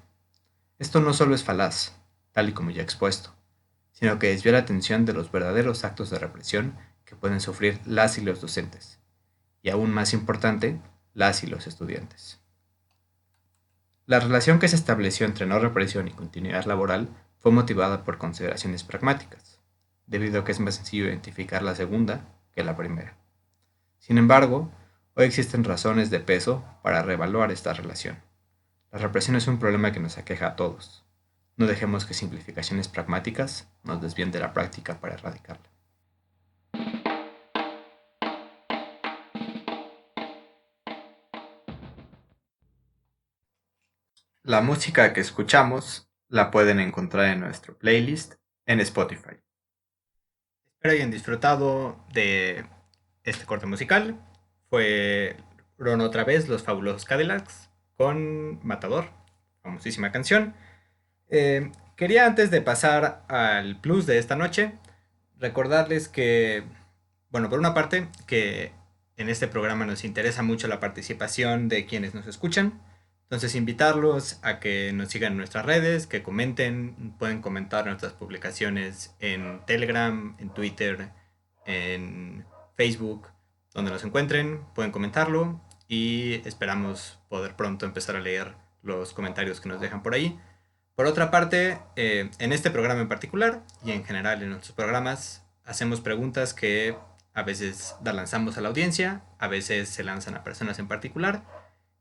[SPEAKER 2] Esto no solo es falaz, tal y como ya expuesto, sino que desvía la atención de los verdaderos actos de represión que pueden sufrir las y los docentes, y aún más importante, las y los estudiantes. La relación que se estableció entre no represión y continuidad laboral fue motivada por consideraciones pragmáticas, debido a que es más sencillo identificar la segunda que la primera. Sin embargo, hoy existen razones de peso para reevaluar esta relación. La represión es un problema que nos aqueja a todos. No dejemos que simplificaciones pragmáticas nos desvíen de la práctica para erradicarla. La música que escuchamos la pueden encontrar en nuestro playlist en Spotify. Espero hayan disfrutado de este corte musical. Fue fueron otra vez los Fabulosos Cadillacs con Matador, famosísima canción. Quería antes de pasar al plus de esta noche, recordarles que, bueno, por una parte, que en este programa nos interesa mucho la participación de quienes nos escuchan. Entonces, invitarlos a que nos sigan en nuestras redes, que comenten, pueden comentar nuestras publicaciones en Telegram, en Twitter, en Facebook, donde nos encuentren, pueden comentarlo y esperamos poder pronto empezar a leer los comentarios que nos dejan por ahí. Por otra parte, en este programa en particular y en general en nuestros programas, hacemos preguntas que a veces las lanzamos a la audiencia, a veces se lanzan a personas en particular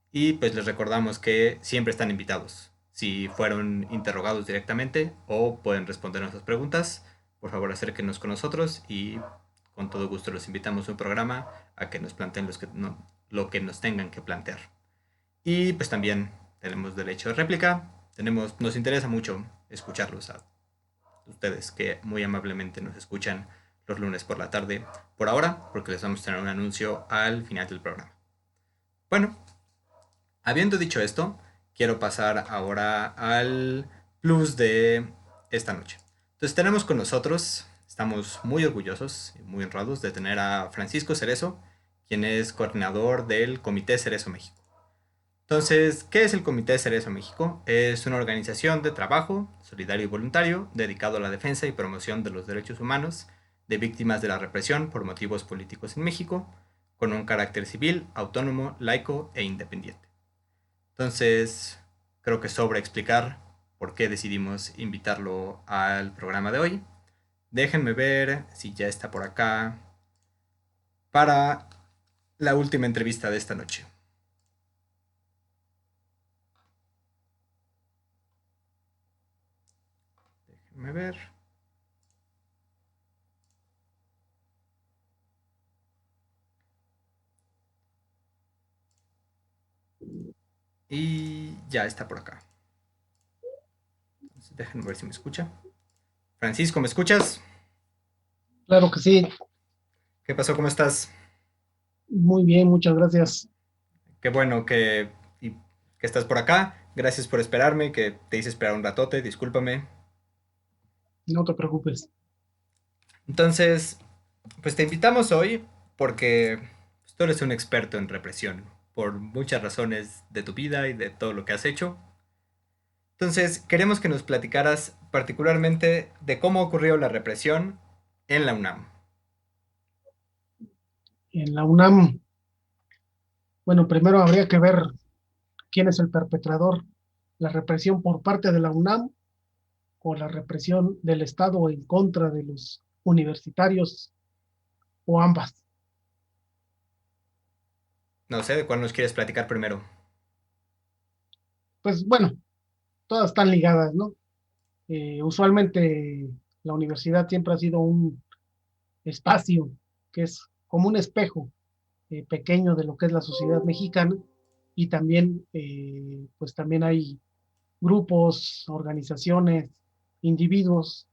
[SPEAKER 2] y pues les recordamos que siempre están invitados. Si fueron interrogados directamente o pueden responder nuestras preguntas, por favor acérquenos con nosotros y con todo gusto los invitamos a un programa a que nos planteen lo que nos tengan que plantear. Y pues también tenemos derecho de réplica. Nos interesa mucho escucharlos a ustedes que muy amablemente nos escuchan los lunes por la tarde por ahora, porque les vamos a tener un anuncio al final del programa. Bueno, habiendo dicho esto, quiero pasar ahora al plus de esta noche. Entonces tenemos con nosotros, estamos muy orgullosos y muy honrados de tener a Francisco Cerezo, quien es coordinador del Comité Cerezo México. Entonces, ¿qué es el Comité Cerezo México? Es una organización de trabajo solidario y voluntario dedicado a la defensa y promoción de los derechos humanos de víctimas de la represión por motivos políticos en México, con un carácter civil, autónomo, laico e independiente. Entonces, creo que sobra explicar por qué decidimos invitarlo al programa de hoy. Déjenme ver si ya está por acá para la última entrevista de esta noche. Déjenme ver. Y ya está por acá. Entonces, déjenme ver si me escucha. Francisco, ¿me escuchas?
[SPEAKER 8] Claro que sí,
[SPEAKER 2] ¿Qué pasó? ¿Cómo estás?
[SPEAKER 8] muy bien, muchas gracias.
[SPEAKER 2] Qué bueno que estás por acá. Gracias por esperarme, que te hice esperar un ratote, discúlpame.
[SPEAKER 8] No te preocupes.
[SPEAKER 2] Entonces, pues te invitamos hoy porque pues, tú eres un experto en represión por muchas razones de tu vida y de todo lo que has hecho. Entonces, queremos que nos platicaras particularmente de cómo ocurrió la represión en la UNAM.
[SPEAKER 8] En la UNAM, bueno, primero habría que ver quién es el perpetrador, la represión por parte de la UNAM o la represión del Estado en contra de los universitarios o ambas.
[SPEAKER 2] No sé, ¿de cuál nos quieres platicar primero?
[SPEAKER 8] Pues bueno, todas están ligadas, ¿no? Usualmente la universidad siempre ha sido un espacio que es como un espejo pequeño de lo que es la sociedad mexicana y también, pues también hay grupos, organizaciones, individuos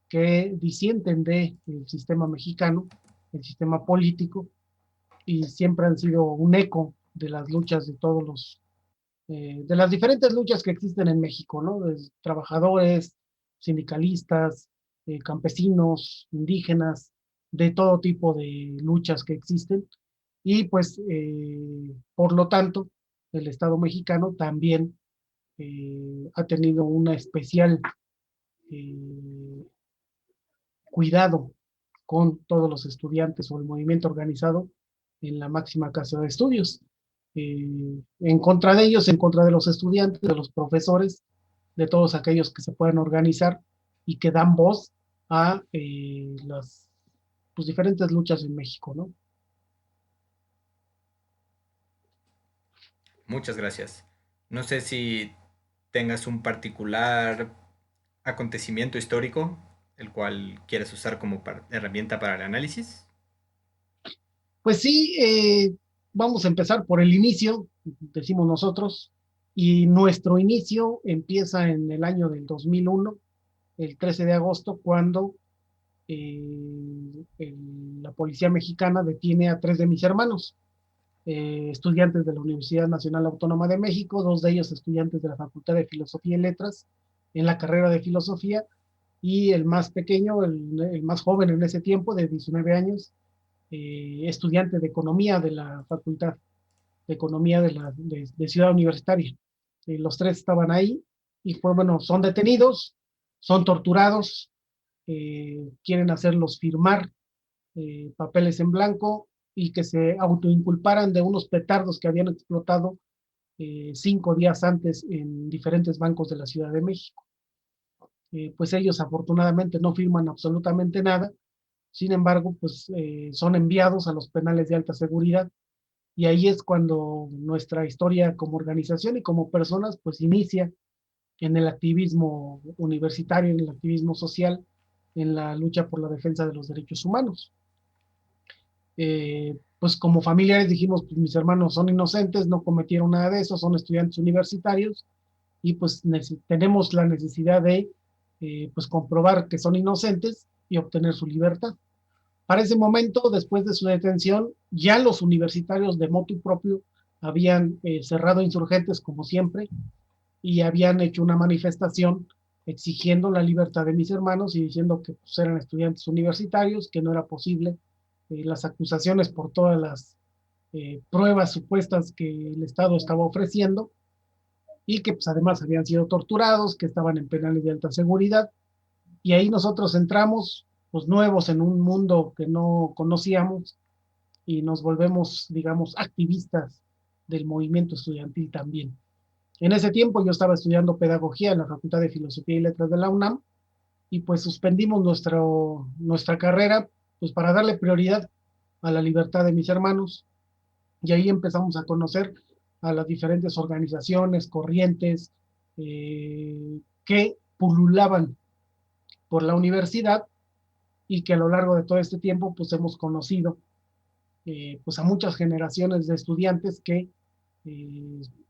[SPEAKER 8] que disienten del sistema mexicano, el sistema político, y siempre han sido un eco de las luchas de todos de las diferentes luchas que existen en México, ¿no? De trabajadores, sindicalistas, campesinos, indígenas, de todo tipo de luchas que existen. Y pues, por lo tanto, el Estado mexicano también ha tenido una especial eh, cuidado con todos los estudiantes o el movimiento organizado en la máxima casa de estudios. En contra de ellos, en contra de los estudiantes, de los profesores, de todos aquellos que se puedan organizar y que dan voz a las pues, diferentes luchas en México, ¿no?
[SPEAKER 2] Muchas gracias. No sé si tengas un particular acontecimiento histórico el cual quieres usar como herramienta para el análisis.
[SPEAKER 8] Pues sí, vamos a empezar por el inicio, decimos nosotros, y nuestro inicio empieza en el año del 2001, el 13 de agosto, cuando la policía mexicana detiene a tres de mis hermanos. estudiantes de la Universidad Nacional Autónoma de México, 2 de ellos estudiantes de la Facultad de Filosofía y Letras en la carrera de Filosofía, y el más pequeño, el más joven en ese tiempo, de 19 años, estudiante de Economía de la Facultad de Economía de Ciudad Universitaria. Los 3 estaban ahí y pues, bueno, son detenidos, son torturados, quieren hacerlos firmar papeles en blanco y que se autoinculparan de unos petardos que habían explotado 5 días antes en diferentes bancos de la Ciudad de México. Pues ellos afortunadamente no firman absolutamente nada, sin embargo, pues son enviados a los penales de alta seguridad, y ahí es cuando nuestra historia como organización y como personas pues inicia en el activismo universitario, en el activismo social, en la lucha por la defensa de los derechos humanos. Pues como familiares dijimos, pues mis hermanos son inocentes, no cometieron nada de eso, son estudiantes universitarios, y pues tenemos la necesidad de pues comprobar que son inocentes y obtener su libertad. Para ese momento, después de su detención, ya los universitarios de motu propio habían cerrado Insurgentes como siempre y habían hecho una manifestación exigiendo la libertad de mis hermanos y diciendo que pues, eran estudiantes universitarios, que no era posible las acusaciones por todas las pruebas supuestas que el Estado estaba ofreciendo, y que pues, además habían sido torturados, que estaban en penales de alta seguridad. Y ahí nosotros entramos, pues nuevos en un mundo que no conocíamos, y nos volvemos, digamos, activistas del movimiento estudiantil también. En ese tiempo yo estaba estudiando pedagogía en la Facultad de Filosofía y Letras de la UNAM, y pues suspendimos nuestra carrera pues para darle prioridad a la libertad de mis hermanos, y ahí empezamos a conocer a las diferentes organizaciones, corrientes que pululaban por la universidad, y que a lo largo de todo este tiempo pues hemos conocido pues a muchas generaciones de estudiantes que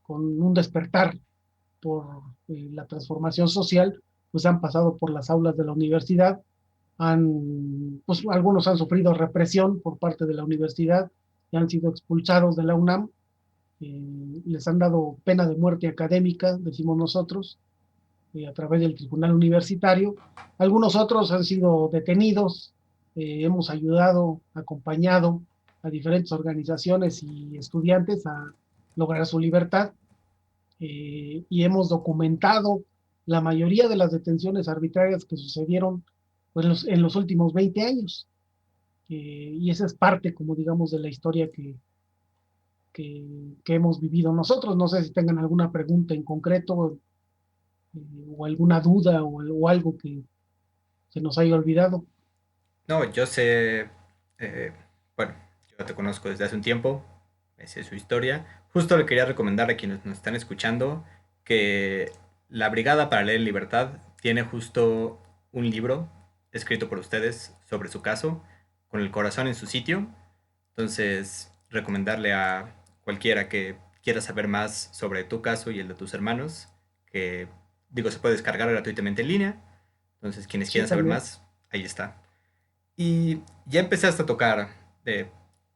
[SPEAKER 8] con un despertar por la transformación social pues han pasado por las aulas de la universidad, pues algunos han sufrido represión por parte de la universidad y han sido expulsados de la UNAM, les han dado pena de muerte académica, decimos nosotros, a través del tribunal universitario. Algunos otros han sido detenidos, hemos ayudado, acompañado a diferentes organizaciones y estudiantes a lograr su libertad, y hemos documentado la mayoría de las detenciones arbitrarias que sucedieron pues, en los últimos 20 años. Y esa es parte, como digamos, de la historia que hemos vivido nosotros. No sé si tengan alguna pregunta en concreto, o alguna duda o algo que se nos haya olvidado.
[SPEAKER 2] No, yo sé, bueno, yo te conozco desde hace un tiempo, me sé su historia. Justo le quería recomendar a quienes nos están escuchando que la Brigada para Leer Libertad tiene justo un libro escrito por ustedes sobre su caso, con el corazón en su sitio. Entonces, recomendarle a cualquiera que quiera saber más sobre tu caso y el de tus hermanos, que digo, se puede descargar gratuitamente en línea. Entonces, quienes
[SPEAKER 8] Sí,
[SPEAKER 2] quieran saber
[SPEAKER 8] también.
[SPEAKER 2] más, ahí está. Y ya empezaste a tocar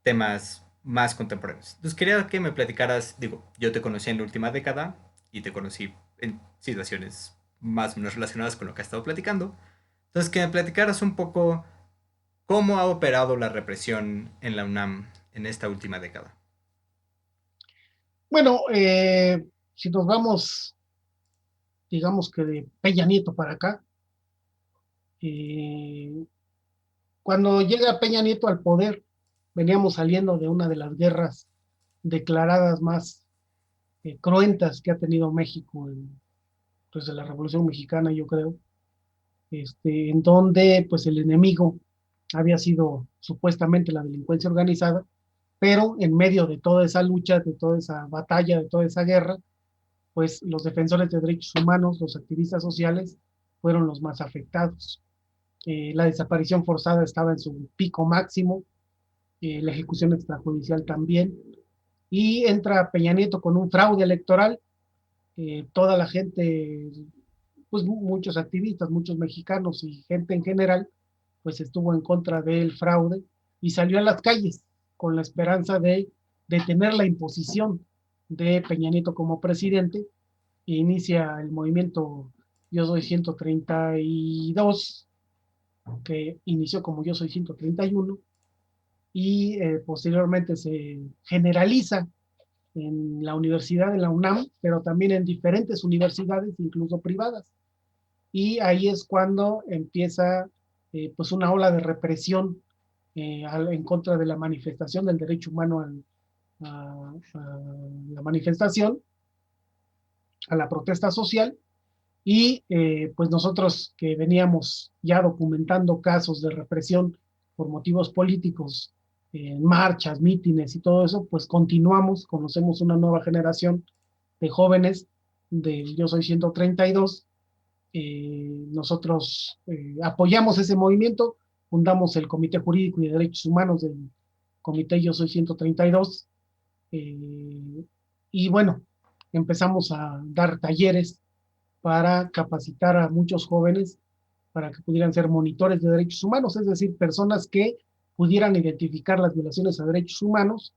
[SPEAKER 2] temas más contemporáneos. Entonces quería que me platicaras, digo, yo te conocí en la última década y te conocí en situaciones más o menos relacionadas con lo que has estado platicando. Entonces que me platicaras un poco cómo ha operado la represión en la UNAM en esta última década.
[SPEAKER 8] Bueno, si nos vamos, digamos que de Peña Nieto para acá, eh, cuando llega Peña Nieto al poder, veníamos saliendo de una de las guerras declaradas más cruentas que ha tenido México desde la Revolución Mexicana, yo creo, en donde pues el enemigo había sido supuestamente la delincuencia organizada, pero en medio de toda esa lucha, de toda esa batalla, de toda esa guerra, pues los defensores de derechos humanos, los activistas sociales, fueron los más afectados. La desaparición forzada estaba en su pico máximo, la ejecución extrajudicial también, y entra Peña Nieto con un fraude electoral. Toda la gente, pues muchos activistas, muchos mexicanos y gente en general, pues estuvo en contra del fraude y salió a las calles con la esperanza de detener la imposición de Peña Nieto como presidente, e inicia el movimiento Yo Soy 132, que inició como Yo Soy 131, y posteriormente se generaliza en la universidad, en la UNAM, pero también en diferentes universidades, incluso privadas. Y ahí es cuando empieza pues una ola de represión en contra de la manifestación del derecho humano a la manifestación, a la protesta social. Y pues nosotros que veníamos ya documentando casos de represión por motivos políticos, marchas, mítines y todo eso, pues continuamos, conocemos una nueva generación de jóvenes de Yo Soy 132. Nosotros apoyamos ese movimiento, fundamos el Comité Jurídico y de Derechos Humanos del Comité Yo Soy 132, y bueno, empezamos a dar talleres para capacitar a muchos jóvenes para que pudieran ser monitores de derechos humanos, es decir, personas que pudieran identificar las violaciones a derechos humanos,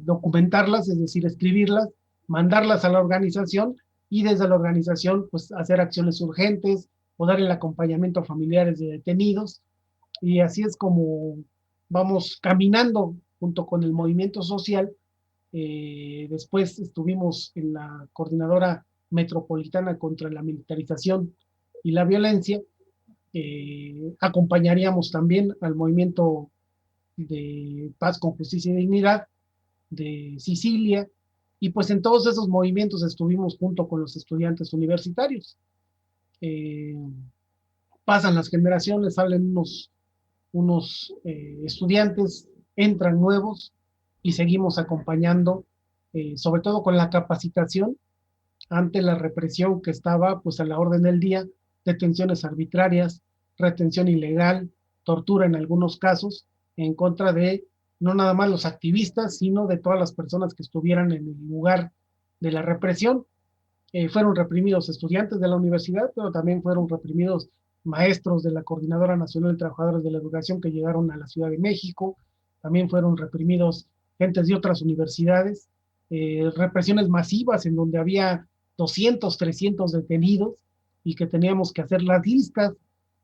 [SPEAKER 8] documentarlas, es decir, escribirlas, mandarlas a la organización y desde la organización pues hacer acciones urgentes o dar el acompañamiento a familiares de detenidos. Y así es como vamos caminando junto con el movimiento social. Después estuvimos en la Coordinadora Metropolitana contra la Militarización y la Violencia. Acompañaríamos también al movimiento de Paz con Justicia y Dignidad de Sicilia, y pues en todos esos movimientos estuvimos junto con los estudiantes universitarios. Pasan las generaciones, salen unos estudiantes, entran nuevos y seguimos acompañando, sobre todo con la capacitación ante la represión que estaba pues a la orden del día, detenciones arbitrarias, retención ilegal, tortura en algunos casos, en contra de no nada más los activistas, sino de todas las personas que estuvieran en el lugar de la represión. Fueron reprimidos estudiantes de la universidad, pero también fueron reprimidos maestros de la Coordinadora Nacional de Trabajadores de la Educación que llegaron a la Ciudad de México, también fueron reprimidos gentes de otras universidades, represiones masivas en donde había 200, 300 detenidos y que teníamos que hacer las listas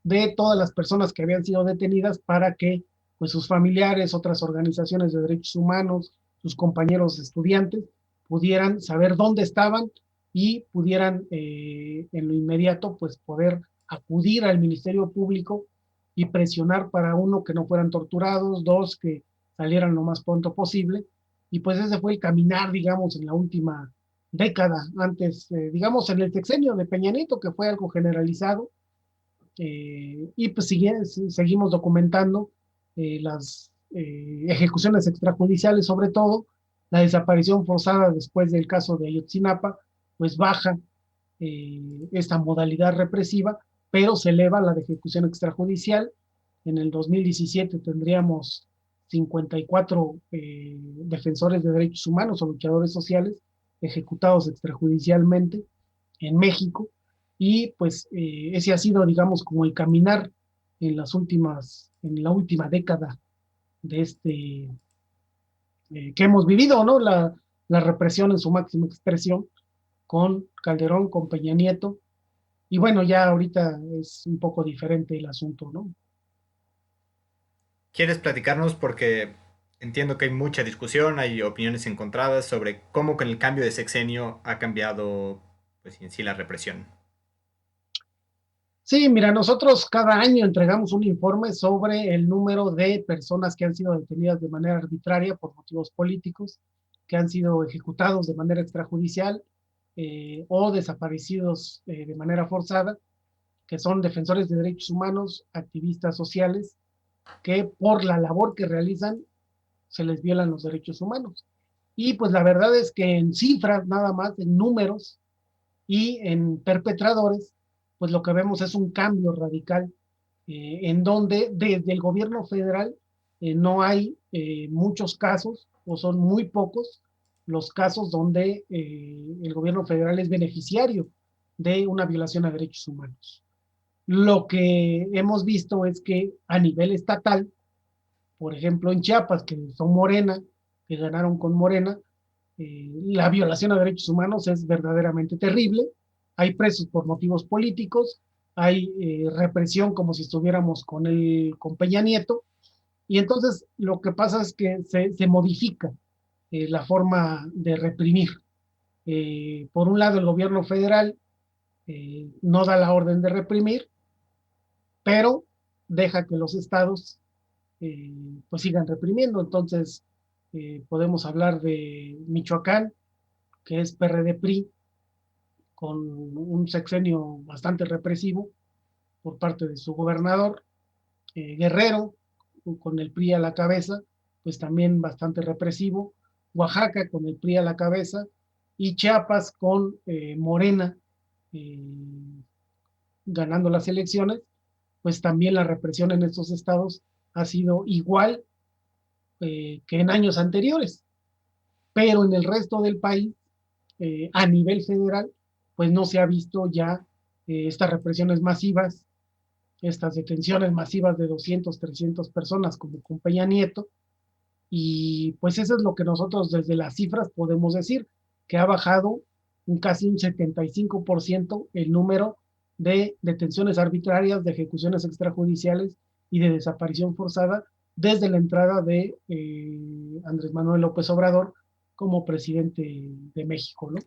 [SPEAKER 8] de todas las personas que habían sido detenidas para que pues sus familiares, otras organizaciones de derechos humanos, sus compañeros estudiantes pudieran saber dónde estaban y pudieran en lo inmediato pues poder acudir al Ministerio Público y presionar para uno que no fueran torturados, dos que salieran lo más pronto posible. Y pues ese fue el caminar, digamos, en la última década, antes, digamos, en el sexenio de Peña Nieto, que fue algo generalizado, y pues seguimos documentando las ejecuciones extrajudiciales, sobre todo la desaparición forzada después del caso de Ayotzinapa, pues baja esta modalidad represiva, pero se eleva la de ejecución extrajudicial. En el 2017 tendríamos 54 defensores de derechos humanos o luchadores sociales ejecutados extrajudicialmente en México, y pues ese ha sido, digamos, como el caminar en la última década de que hemos vivido, ¿no? La represión en su máxima expresión con Calderón, con Peña Nieto, y bueno, ya ahorita es un poco diferente el asunto, ¿no?
[SPEAKER 2] ¿Quieres platicarnos? Porque entiendo que hay mucha discusión, hay opiniones encontradas sobre cómo con el cambio de sexenio ha cambiado pues, en sí la represión.
[SPEAKER 8] Sí, mira, nosotros cada año entregamos un informe sobre el número de personas que han sido detenidas de manera arbitraria por motivos políticos, que han sido ejecutados de manera extrajudicial o desaparecidos de manera forzada, que son defensores de derechos humanos, activistas sociales, que por la labor que realizan se les violan los derechos humanos. Y pues la verdad es que en cifras nada más, en números y en perpetradores, pues lo que vemos es un cambio radical en donde desde el gobierno federal no hay muchos casos, o son muy pocos los casos donde el gobierno federal es beneficiario de una violación a derechos humanos. Lo que hemos visto es que a nivel estatal, por ejemplo en Chiapas, que son Morena, que ganaron con Morena, la violación a derechos humanos es verdaderamente terrible. Hay presos por motivos políticos, hay represión como si estuviéramos con Peña Nieto, y entonces lo que pasa es que se modifica la forma de reprimir. Por un lado, el gobierno federal no da la orden de reprimir, pero deja que los estados pues sigan reprimiendo. Entonces, podemos hablar de Michoacán, que es PRD-PRI, con un sexenio bastante represivo por parte de su gobernador. Guerrero, con el PRI a la cabeza, pues también bastante represivo. Oaxaca, con el PRI a la cabeza. Y Chiapas, con Morena ganando las elecciones, pues también la represión en estos estados ha sido igual que en años anteriores. Pero en el resto del país, a nivel federal, pues no se ha visto ya estas represiones masivas, estas detenciones masivas de 200, 300 personas como con Peña Nieto, y pues eso es lo que nosotros desde las cifras podemos decir, que ha bajado casi un 75% el número de detenciones arbitrarias, de ejecuciones extrajudiciales y de desaparición forzada desde la entrada de Andrés Manuel López Obrador como presidente de México, ¿no?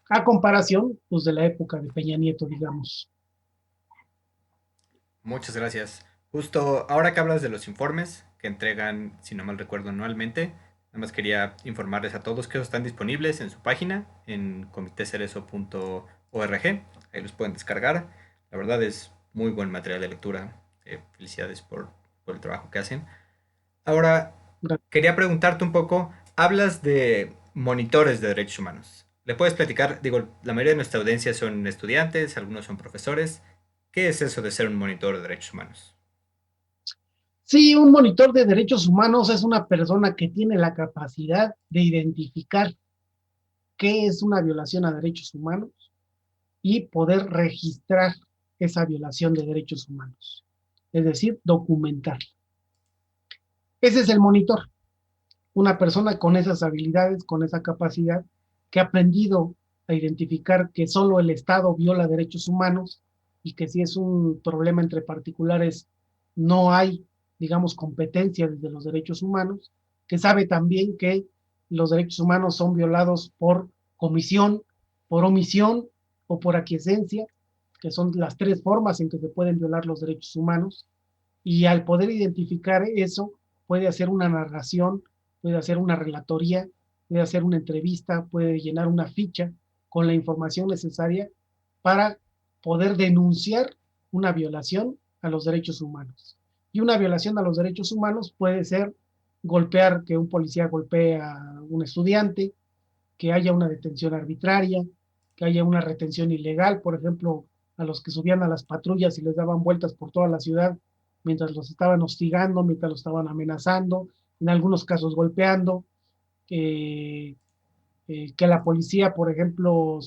[SPEAKER 8] A comparación, pues, de la época de Peña Nieto, digamos.
[SPEAKER 2] Muchas gracias. Justo ahora que hablas de los informes que entregan, si no mal recuerdo, anualmente, nada más quería informarles a todos que esos están disponibles en su página, en comitecerezo.org. Ahí los pueden descargar. La verdad es muy buen material de lectura. Felicidades por el trabajo que hacen. Ahora, quería preguntarte un poco, hablas de monitores de derechos humanos. ¿Le puedes platicar? Digo, la mayoría de nuestra audiencia son estudiantes, algunos son profesores. ¿Qué es eso de ser un monitor de derechos humanos?
[SPEAKER 8] Sí, un monitor de derechos humanos es una persona que tiene la capacidad de identificar qué es una violación a derechos humanos y poder registrar esa violación de derechos humanos, es decir, documentar. Ese es el monitor, una persona con esas habilidades, con esa capacidad, que ha aprendido a identificar que solo el Estado viola derechos humanos y que si es un problema entre particulares no hay, digamos, competencia desde los derechos humanos, que sabe también que los derechos humanos son violados por comisión, por omisión o por aquiescencia, que son las tres formas en que se pueden violar los derechos humanos, y al poder identificar eso, puede hacer una narración, puede hacer una relatoría, puede hacer una entrevista, puede llenar una ficha con la información necesaria para poder denunciar una violación a los derechos humanos. Y una violación a los derechos humanos puede ser golpear, que un policía golpee a un estudiante, que haya una detención arbitraria, que haya una retención ilegal, por ejemplo, a los que subían a las patrullas y les daban vueltas por toda la ciudad mientras los estaban hostigando, mientras los estaban amenazando, en algunos casos golpeando, que la policía, por ejemplo,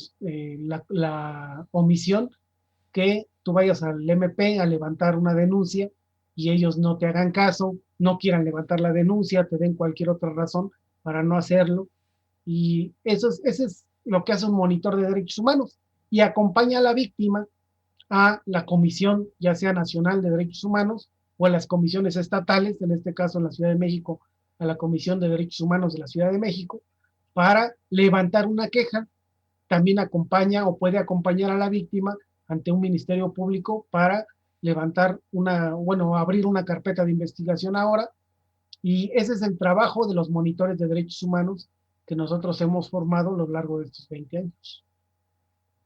[SPEAKER 8] la omisión, que tú vayas al MP a levantar una denuncia y ellos no te hagan caso, no quieran levantar la denuncia, te den cualquier otra razón para no hacerlo. Y eso es lo que hace un monitor de derechos humanos, y acompaña a la víctima a la comisión, ya sea nacional de derechos humanos o a las comisiones estatales, en este caso en la Ciudad de México, a la Comisión de Derechos Humanos de la Ciudad de México, para levantar una queja. También acompaña o puede acompañar a la víctima ante un ministerio público para levantar abrir una carpeta de investigación ahora. Y ese es el trabajo de los monitores de derechos humanos que nosotros hemos formado a lo largo de estos 20 años.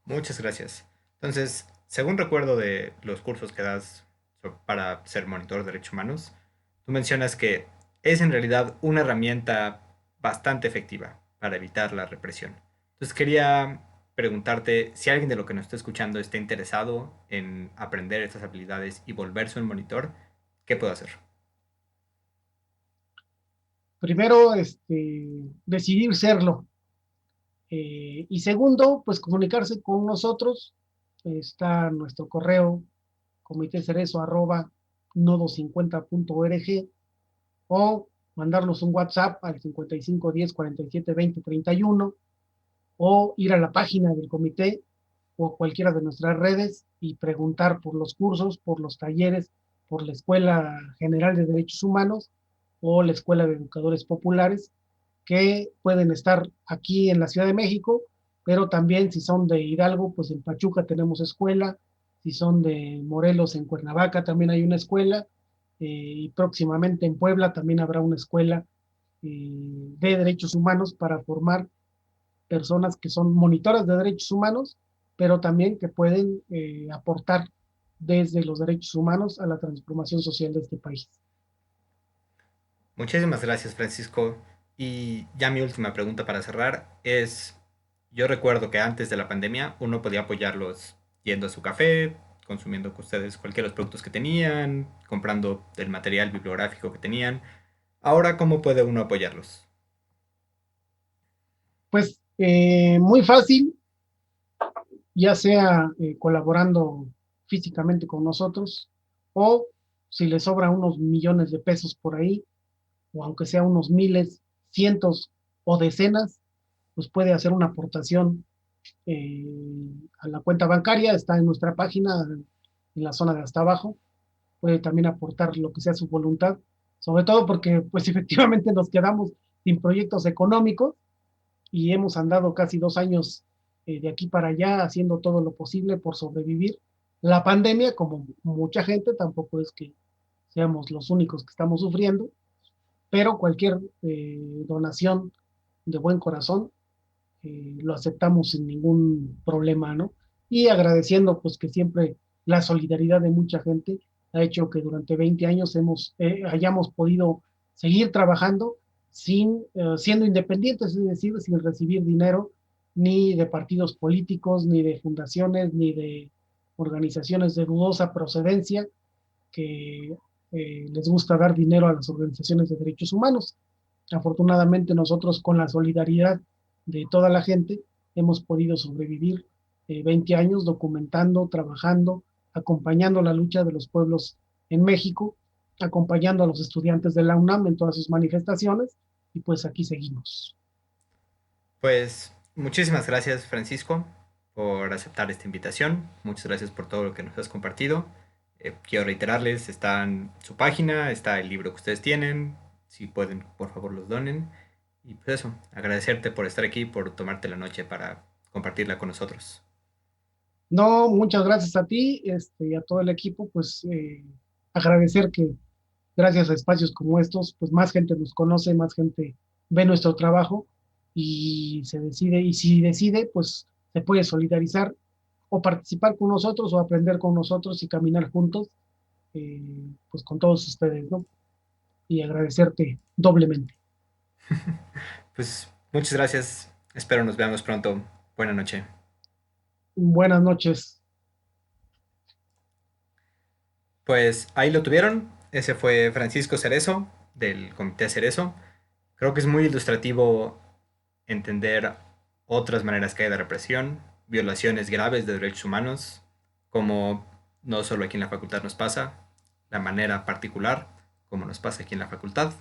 [SPEAKER 2] Muchas gracias. Entonces, según recuerdo de los cursos que das para ser monitor de derechos humanos, tú mencionas que es en realidad una herramienta bastante efectiva para evitar la represión. Entonces, quería preguntarte si alguien de lo que nos está escuchando está interesado en aprender estas habilidades y volverse un monitor, ¿qué puede hacer?
[SPEAKER 8] Primero, decidir serlo. Y segundo, pues comunicarse con nosotros. Está nuestro correo comitecerezo@nodo50.org, o mandarnos un WhatsApp al 55 10 47 20 31 o ir a la página del comité o cualquiera de nuestras redes y preguntar por los cursos, por los talleres, por la Escuela General de Derechos Humanos o la Escuela de Educadores Populares, que pueden estar aquí en la Ciudad de México, pero también si son de Hidalgo, pues en Pachuca tenemos escuela, si son de Morelos, en Cuernavaca también hay una escuela, y próximamente en Puebla también habrá una escuela de derechos humanos para formar personas que son monitoras de derechos humanos, pero también que pueden aportar desde los derechos humanos a la transformación social de este país.
[SPEAKER 2] Muchísimas gracias, Francisco. Y ya mi última pregunta para cerrar es, yo recuerdo que antes de la pandemia uno podía apoyarlos yendo a su café, consumiendo con ustedes cualquiera de los productos que tenían, comprando el material bibliográfico que tenían. Ahora, ¿cómo puede uno apoyarlos?
[SPEAKER 8] Pues muy fácil, ya sea colaborando físicamente con nosotros o si les sobra unos millones de pesos por ahí, o aunque sea unos miles, cientos o decenas, pues puede hacer una aportación eh, a la cuenta bancaria, está en nuestra página, en la zona de hasta abajo, puede también aportar lo que sea su voluntad, sobre todo porque pues efectivamente nos quedamos sin proyectos económicos y hemos andado casi 2 años de aquí para allá haciendo todo lo posible por sobrevivir. La pandemia, como mucha gente, tampoco es que seamos los únicos que estamos sufriendo, pero cualquier donación de buen corazón lo aceptamos sin ningún problema, ¿no? Y agradeciendo pues que siempre la solidaridad de mucha gente ha hecho que durante 20 años hayamos podido seguir trabajando siendo independientes, es decir, sin recibir dinero ni de partidos políticos, ni de fundaciones, ni de organizaciones de dudosa procedencia que les gusta dar dinero a las organizaciones de derechos humanos. Afortunadamente nosotros con la solidaridad de toda la gente hemos podido sobrevivir 20 años documentando, trabajando, acompañando la lucha de los pueblos en México, acompañando a los estudiantes de la UNAM en todas sus manifestaciones y pues aquí seguimos.
[SPEAKER 2] Pues muchísimas gracias, Francisco, por aceptar esta invitación. Muchas gracias por todo lo que nos has compartido. Quiero reiterarles, está en su página, está el libro que ustedes tienen. Si pueden, por favor, los donen. Y pues eso, agradecerte por estar aquí, por tomarte la noche para compartirla con nosotros.
[SPEAKER 8] No, muchas gracias a ti y a todo el equipo, pues agradecer que gracias a espacios como estos, pues más gente nos conoce, más gente ve nuestro trabajo y se decide, y si decide, pues se puede solidarizar o participar con nosotros o aprender con nosotros y caminar juntos, pues con todos ustedes, ¿no? Y agradecerte doblemente.
[SPEAKER 2] Pues muchas gracias. Espero nos veamos pronto. Buena noche.
[SPEAKER 8] Buenas noches.
[SPEAKER 2] Pues ahí lo tuvieron. Ese fue Francisco Cerezo, del Comité Cerezo. Creo que es muy ilustrativo entender otras maneras que hay de represión, violaciones graves de derechos humanos, como no solo aquí en la facultad nos pasa, la manera particular como nos pasa aquí en la facultad.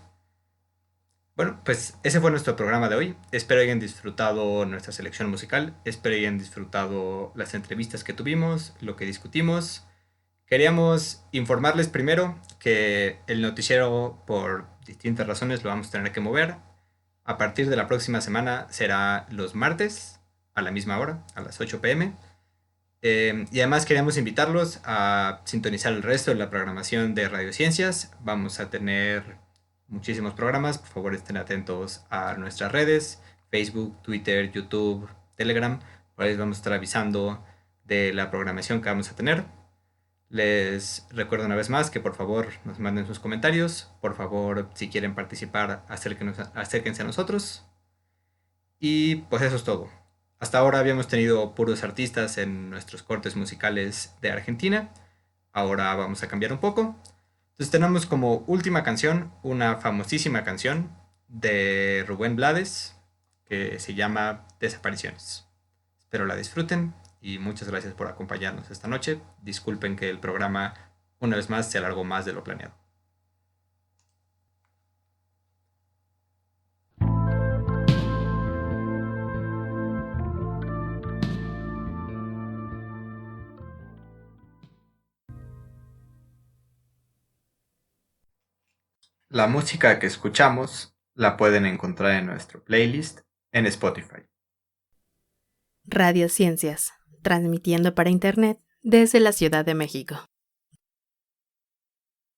[SPEAKER 2] Bueno, pues ese fue nuestro programa de hoy. Espero hayan disfrutado nuestra selección musical, espero hayan disfrutado las entrevistas que tuvimos, lo que discutimos. Queríamos informarles primero que el noticiero, por distintas razones, lo vamos a tener que mover. A partir de la próxima semana será los martes a la misma hora, a las 8 p.m. Y además queríamos invitarlos a sintonizar el resto de la programación de Radiociencias. Vamos a tener muchísimos programas. Por favor, estén atentos a nuestras redes, Facebook, Twitter, YouTube, Telegram. Por ahí les vamos a estar avisando de la programación que vamos a tener. Les recuerdo una vez más que por favor nos manden sus comentarios. Por favor, si quieren participar, acérquense a nosotros. Y pues eso es todo. Hasta ahora habíamos tenido puros artistas en nuestros cortes musicales de Argentina. Ahora vamos a cambiar un poco. Entonces tenemos como última canción una famosísima canción de Rubén Blades que se llama Desapariciones. Espero la disfruten y muchas gracias por acompañarnos esta noche. Disculpen que el programa una vez más se alargó más de lo planeado. La música que escuchamos la pueden encontrar en nuestro playlist en Spotify.
[SPEAKER 3] Radio Ciencias, transmitiendo para Internet desde la Ciudad de México.